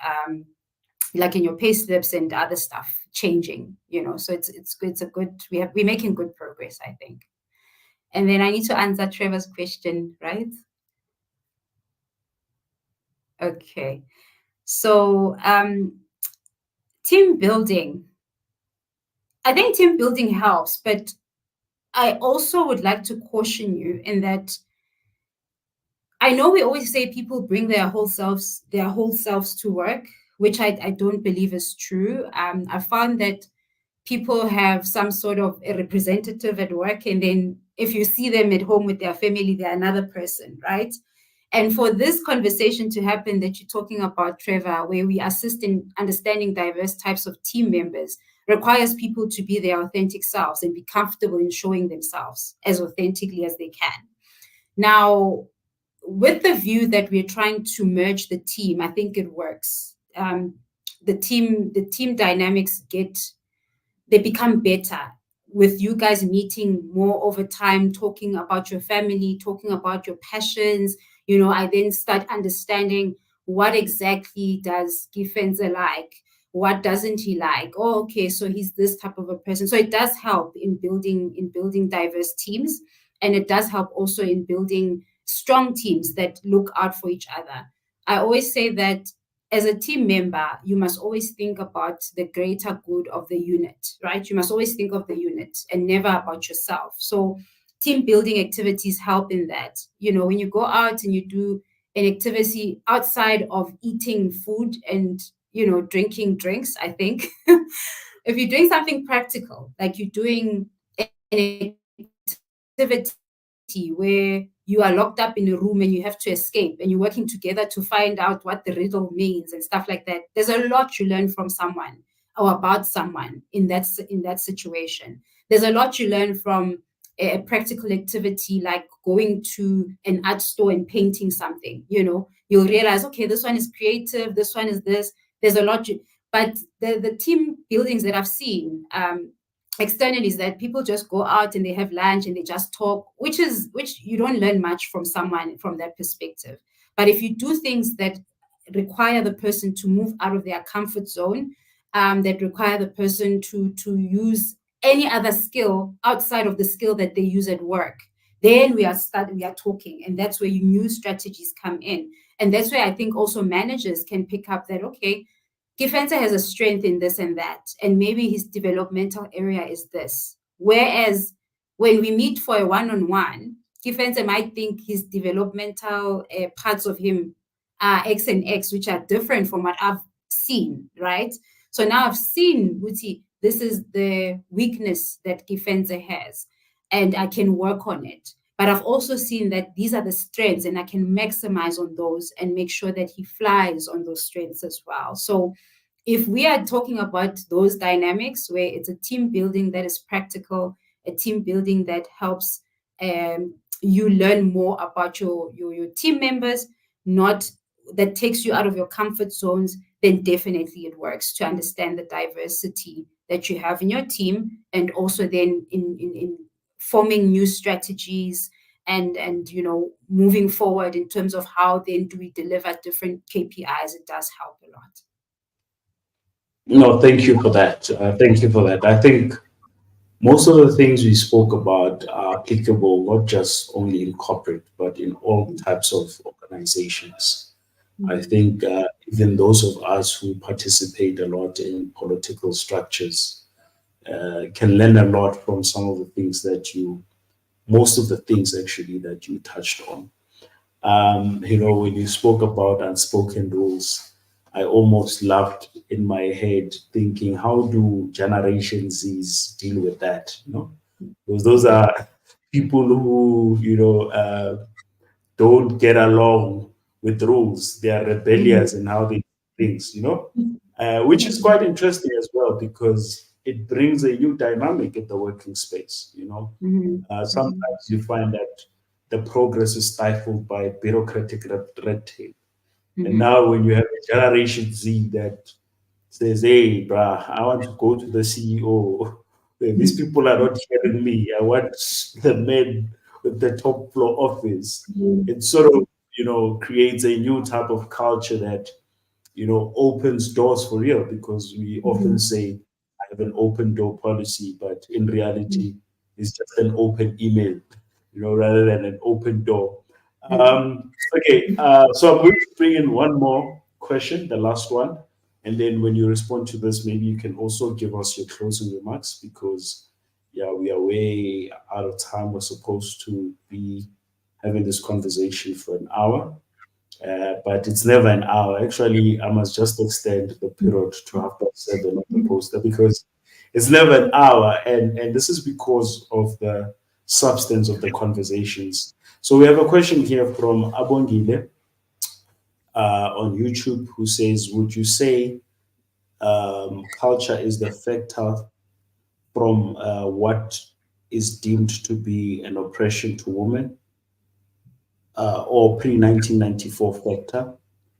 S2: like in your pay slips and other stuff changing, so it's good. It's a good, we're making good progress, I think. And then I need to answer Trevor's question, right? Okay. So team building. I think team building helps, but I also would like to caution you in that I know we always say people bring their whole selves to work, which I don't believe is true. I found that people have some sort of a representative at work, and then if you see them at home with their family, they're another person, right? And for this conversation to happen that you're talking about, Trevor, where we assist in understanding diverse types of team members, requires people to be their authentic selves and be comfortable in showing themselves as authentically as they can. Now, with the view that we're trying to merge the team, I think it works. The team dynamics they become better with you guys meeting more over time, talking about your family, talking about your passions. I then start understanding what exactly does Gifenza like, what doesn't he like. Oh, okay, so he's this type of a person. So it does help in building diverse teams, and it does help also in building strong teams that look out for each other. I always say that as a team member, you must always think about the greater good of the unit, right? You must always think of the unit and never about yourself. So team building activities help in that. When you go out and you do an activity outside of eating food and, drinking drinks, I think, if you're doing something practical, like you're doing an activity where you are locked up in a room and you have to escape, and you're working together to find out what the riddle means and stuff like that, there's a lot you learn from someone or about someone in that situation. There's a lot you learn from a practical activity like going to an art store and painting something. You'll realize, okay, this one is creative, this one is this. There's a lot but the team buildings that I've seen externally is that people just go out and they have lunch and they just talk, which you don't learn much from someone from that perspective. But if you do things that require the person to move out of their comfort zone, that require the person to use any other skill outside of the skill that they use at work, then we are talking, and that's where your new strategies come in. And that's where I think also managers can pick up that, okay, Gifenza has a strength in this and that, and maybe his developmental area is this. Whereas when we meet for a one-on-one, Gifenza might think his developmental parts of him are X and X, which are different from what I've seen, right? So now I've seen, Wuti, this is the weakness that Gifenza has, and I can work on it. But I've also seen that these are the strengths, and I can maximize on those and make sure that he flies on those strengths as well. So if we are talking about those dynamics where it's a team building that is practical, a team building that helps you learn more about your team members, not that takes you out of your comfort zones, then definitely it works to understand the diversity that you have in your team, and also then in forming new strategies and moving forward in terms of how then do we deliver different KPIs. It does help a lot.
S1: No, thank you for that. Thank you for that. I think most of the things we spoke about are applicable not just only in corporate, but in all types of organizations. I think even those of us who participate a lot in political structures can learn a lot from some of the things that most of the things actually that you touched on. When you spoke about unspoken rules, I almost laughed in my head thinking, how do Generation Zs deal with that? Because those are people who, don't get along with rules. They are rebellious in how they do things, which is quite interesting as well because it brings a new dynamic in the working space. Sometimes you find that the progress is stifled by bureaucratic red tape. And now when you have a Generation Z that says, hey, bruh, I want to go to the CEO. These people are not hearing me. I want the men with the top floor office. It sort of, creates a new type of culture that opens doors for real because we often say, I have an open door policy, but in reality, it's just an open email, rather than an open door. Okay, so I'm going to bring in one more question, the last one. And then when you respond to this, maybe you can also give us your closing remarks because, yeah, we are way out of time. We're supposed to be having this conversation for an hour. But it's never an hour. Actually, I must just extend the period to 7:30 on the poster because it's never an hour, and this is because of the substance of the conversations. So we have a question here from Abongile on YouTube who says, "Would you say culture is the factor from what is deemed to be an oppression to women, or pre-1994 factor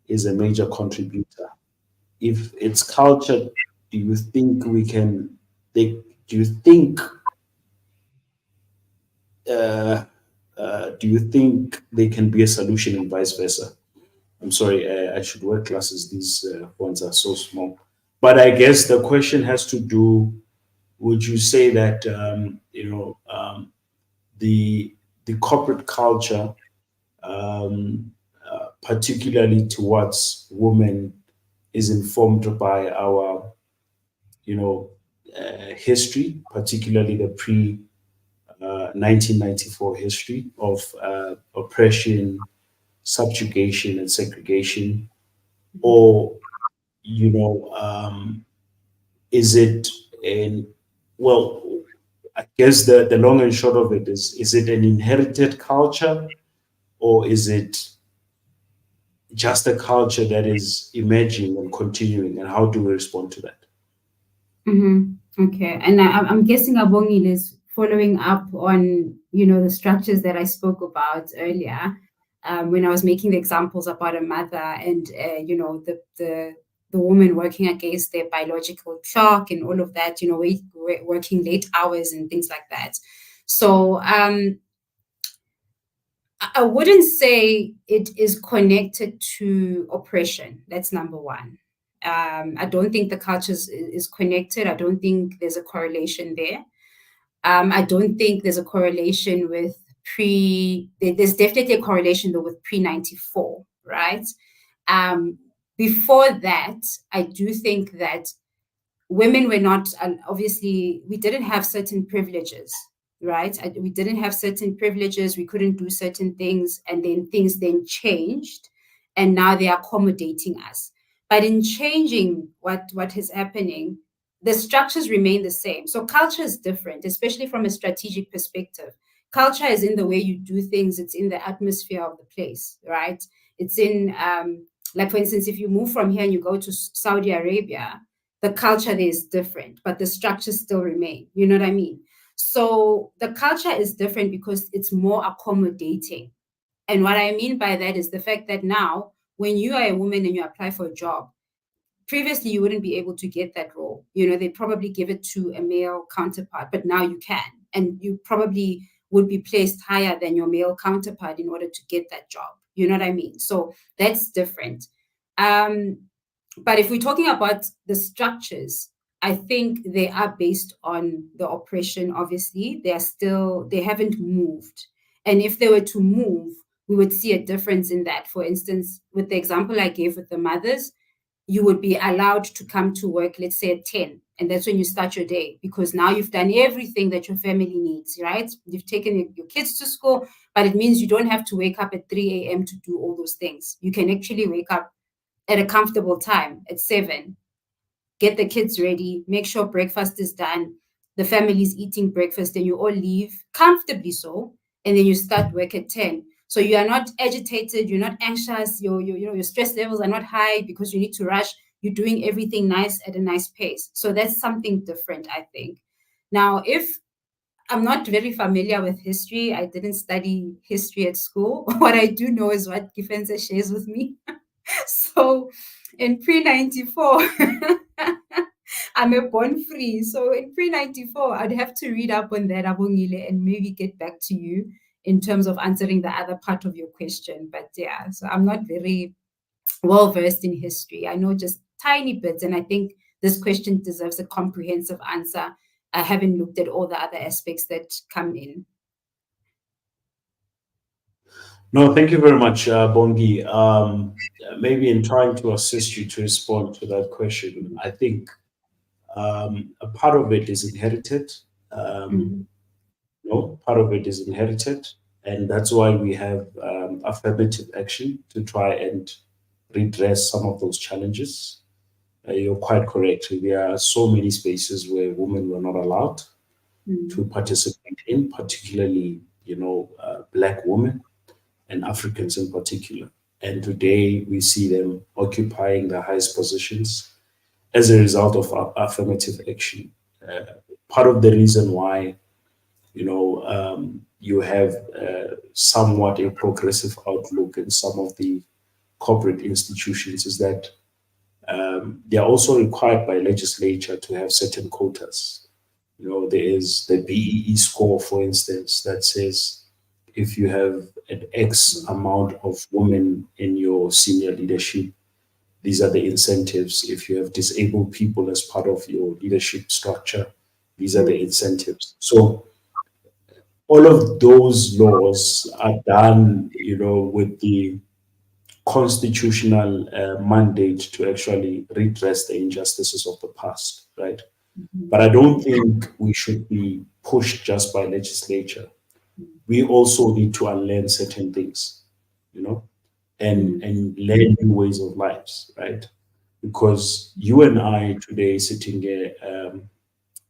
S1: is a major contributor? If it's culture, do you think we can? They, do you think? Uh, do you think they can be a solution and vice versa?" I'm sorry, I should wear glasses. These ones are so small. But I guess the question has to do. Would you say that the corporate culture, particularly towards women, is informed by our history, particularly the pre 1994 history of oppression, subjugation, and segregation, or you know, is it in well? I guess the long and short of it is it an inherited culture or is it just a culture that is emerging and continuing? And how do we respond to that?
S2: Okay, and I'm guessing Abongil is following up on the structures that I spoke about earlier, when I was making the examples about a mother and the woman working against their biological clock and all of that, working late hours and things like that. So I wouldn't say it is connected to oppression. That's number one. I don't think the culture is connected. I don't think there's a correlation there. I don't think there's a correlation with there's definitely a correlation though with pre-94, right? Um, Before that, I do think that women were not, obviously, we didn't have certain privileges, right? We didn't have certain privileges. We couldn't do certain things. And then things then changed. And now they're accommodating us. But in changing what is happening, the structures remain the same. So culture is different, especially from a strategic perspective. Culture is in the way you do things. It's in the atmosphere of the place, right? It's in, like, for instance, if you move from here and you go to Saudi Arabia, the culture there is different, but the structures still remain. You know what I mean? So the culture is different because it's more accommodating. And what I mean by that is the fact that now, when you are a woman and you apply for a job, previously you wouldn't be able to get that role. They probably give it to a male counterpart, but now you can. And you probably would be placed higher than your male counterpart in order to get that job. You know what I mean? So that's different. But if we're talking about the structures, I think they are based on the oppression, obviously. They haven't moved. And if they were to move, we would see a difference in that. For instance, with the example I gave with the mothers, you would be allowed to come to work, let's say at 10, and that's when you start your day, because now you've done everything that your family needs, right? You've taken your kids to school, but it means you don't have to wake up at 3 a.m. to do all those things. You can actually wake up at a comfortable time at 7, get the kids ready, make sure breakfast is done, the family's eating breakfast, and you all leave comfortably so, and then you start work at 10. So you are not agitated, you're not anxious, your stress levels are not high because you need to rush. You're doing everything nice at a nice pace. So that's something different, I think. Now, if I'm not very familiar with history, I didn't study history at school. What I do know is what Gifense shares with me. So in pre 94, I'm a born free. So in pre 94, I'd have to read up on that, Abongile, and maybe get back to you in terms of answering the other part of your question. But yeah, so I'm not very well versed in history. I know just tiny bits, and I think this question deserves a comprehensive answer. I haven't looked at all the other aspects that come in.
S1: No, thank you very much, Bongi. Maybe in trying to assist you to respond to that question, I think a part of it is inherited. Um,
S2: Mm,
S1: no, part of it is inherited, and that's why we have affirmative action to try and redress some of those challenges. You're quite correct. There are so many spaces where women were not allowed
S2: mm,
S1: to participate in, particularly, Black women and Africans in particular. And today we see them occupying the highest positions as a result of affirmative action. Part of the reason why, you have somewhat a progressive outlook in some of the corporate institutions is that they are also required by legislature to have certain quotas. There is the BEE score, for instance, that says if you have an X amount of women in your senior leadership, these are the incentives. If you have disabled people as part of your leadership structure, these are the
S2: mm,
S1: incentives. So all of those laws are done, with the constitutional mandate to actually redress the injustices of the past, right?
S2: mhm,
S1: But I don't think we should be pushed just by legislature. We also need to unlearn certain things, you know, and
S2: mm,
S1: and learn new ways of lives, right? Because you and I today sitting here,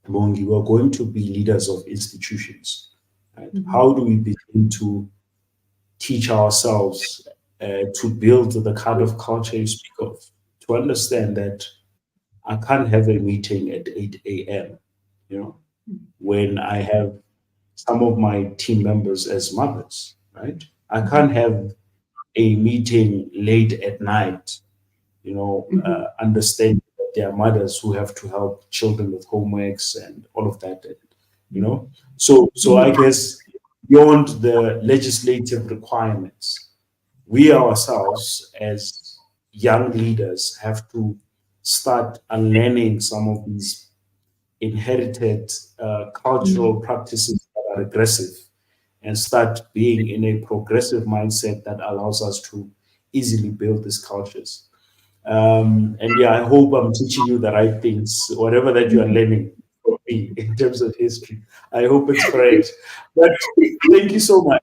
S1: Mongi, we're going to be leaders of institutions, right?
S2: mhm,
S1: How do we begin to teach ourselves to build the kind of culture you speak of? To understand that I can't have a meeting at 8 a.m., you know, when I have some of my team members as mothers, right? I
S2: mhm,
S1: can't have a meeting late at night,
S2: mhm,
S1: understanding that there are mothers who have to help children with homeworks and all of that, you know. So I
S2: mhm,
S1: guess beyond the legislative requirements, we ourselves as young leaders have to start unlearning some of these inherited cultural
S2: mm,
S1: practices that are regressive and start being in a progressive mindset that allows us to easily build these cultures. And yeah, I hope I'm teaching you the right things, whatever that you are
S2: mm.
S1: learning from me in terms of history. I hope it's correct. But thank you so much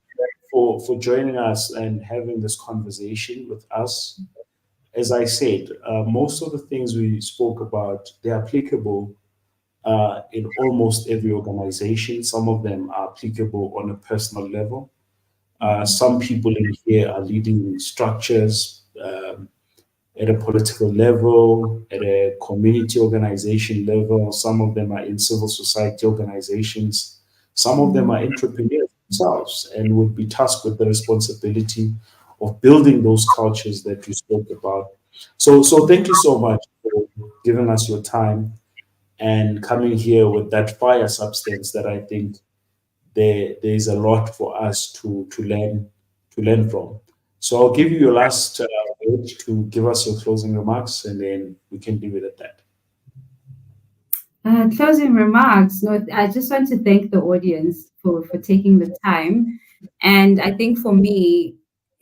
S1: for joining us and having this conversation with us. As I said, most of the things we spoke about, they're applicable in almost every organization. Some of them are applicable on a personal level. Some people in here are leading structures at a political level, at a community organization level. Some of them are in civil society organizations. Some of them are entrepreneurs themselves and would be tasked with the responsibility of building those cultures that you spoke about. So thank you so much for giving us your time and coming here with that fire substance that I think there is a lot for us to learn from. So I'll give you your last word to give us your closing remarks, and then we can leave it at that.
S2: Closing remarks. No, I just want to thank the audience for taking the time. And I think for me,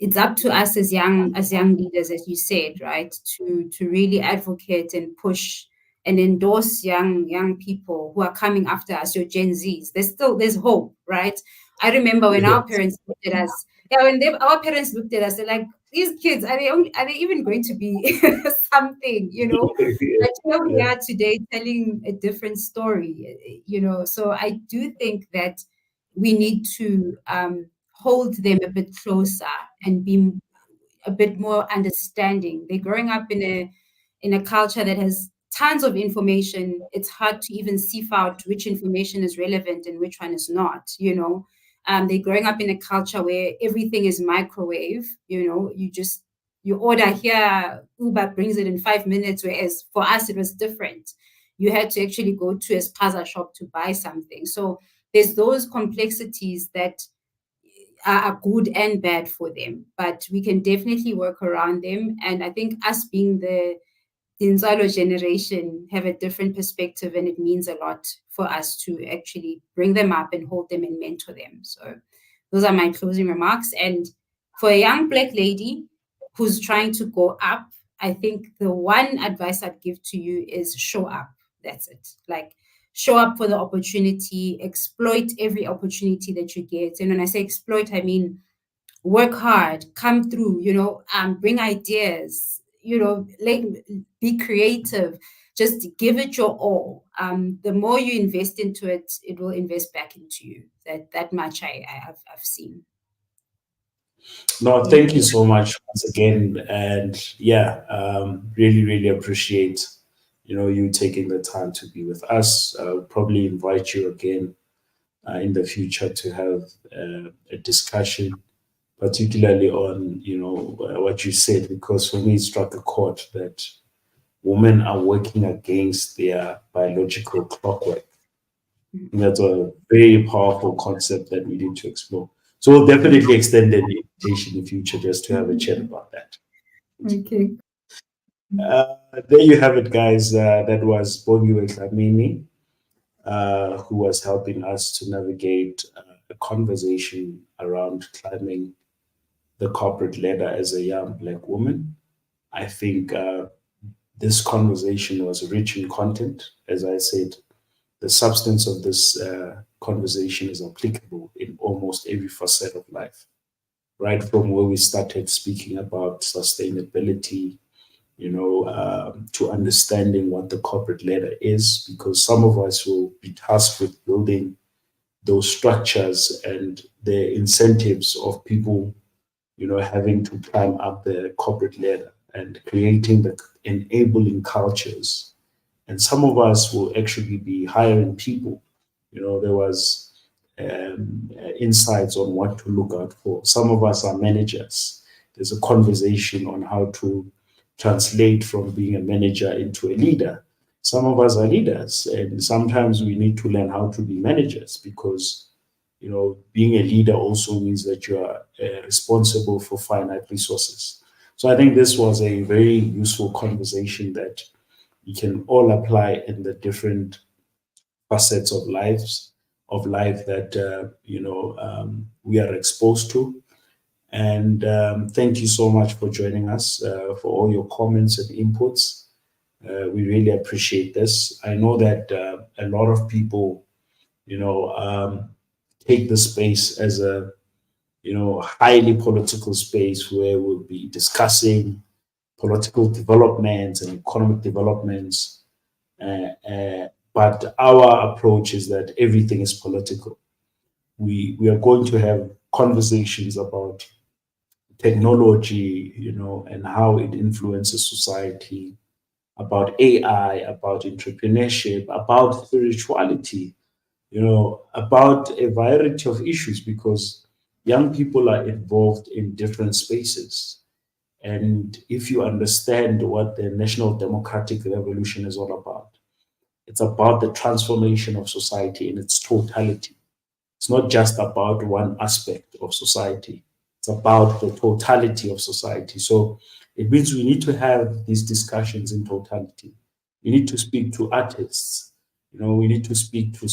S2: it's up to us as young leaders, as you said, right, to really advocate and push and endorse young people who are coming after us, your Gen Zs. There's hope, right? I remember when our
S1: Yes.
S2: parents looked at us. Yeah, when our parents looked at us, they're like, these kids, are they even going to be something, you know? But here we
S1: Yeah.
S2: are today telling a different story, you know. So I do think that we need to hold them a bit closer and be a bit more understanding. They're growing up in a culture that has tons of information. It's hard to even sieve out which information is relevant and which one is not, you know. They're growing up in a culture where everything is microwave, you know, you order here, Uber brings it in 5 minutes, whereas for us it was different. You had to actually go to a spaza shop to buy something. So there's those complexities that are good and bad for them, but we can definitely work around them. And I think us being the Tintswalo generation have a different perspective, and it means a lot for us to actually bring them up and hold them and mentor them. So those are my closing remarks. And for a young Black lady who's trying to go up, I think the one advice I'd give to you is show up. That's it. Like, show up for the opportunity, exploit every opportunity that you get. And when I say exploit, I mean work hard, come through, you know, bring ideas, you know, like, be creative, just give it your all. The more you invest into it, it will invest back into you. That much I've seen.
S1: No,
S2: Yeah.
S1: thank you so much once again. And yeah, really, really appreciate, you taking the time to be with us. I'll probably invite you again in the future to have a discussion, particularly on, what you said, because for me it struck a chord that women are working against their biological clockwork. That's a very powerful concept that we need to explore. So we'll definitely extend an invitation in the future just to have a chat about that.
S2: Okay.
S1: There you have it, guys. That was Bongiwe Dhlamini, who was helping us to navigate a conversation around climbing the corporate ladder as a young Black woman. I think this conversation was rich in content. As I said, the substance of this conversation is applicable in almost every facet of life, right from where we started speaking about sustainability, to understanding what the corporate ladder is, because some of us will be tasked with building those structures and the incentives of people, having to climb up the corporate ladder and creating the enabling cultures. And some of us will actually be hiring people. There was insights on what to look out for. Some of us are managers. There's a conversation on how to translate from being a manager into a leader. Some of us are leaders, and sometimes we need to learn how to be managers, because being a leader also means that you are responsible for finite resources. So I think this was a very useful conversation that we can all apply in the different facets of life that we are exposed to. And thank you so much for joining us, for all your comments and inputs. We really appreciate this. I know that a lot of people, take the space as a highly political space where we'll be discussing political developments and economic developments. But our approach is that everything is political. We are going to have conversations about technology, and how it influences society, about AI, about entrepreneurship, about spirituality, about a variety of issues, because young people are involved in different spaces. And if you understand what the National Democratic Revolution is all about, it's about the transformation of society in its totality. It's not just about one aspect of society, it's about the totality of society. So it means we need to have these discussions in totality. We need to speak to artists, we need to speak to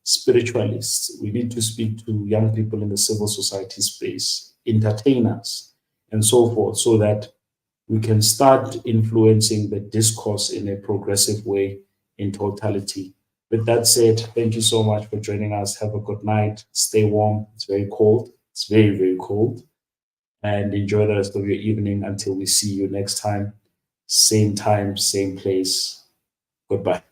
S1: spiritualists. We need to speak to young people in the civil society space, entertainers, and so forth, so that we can start influencing the discourse in a progressive way in totality. With that said, thank you so much for joining us. Have a good night. Stay warm. It's very cold. It's very, very cold. And enjoy the rest of your evening until we see you next time. Same time, same place. Goodbye.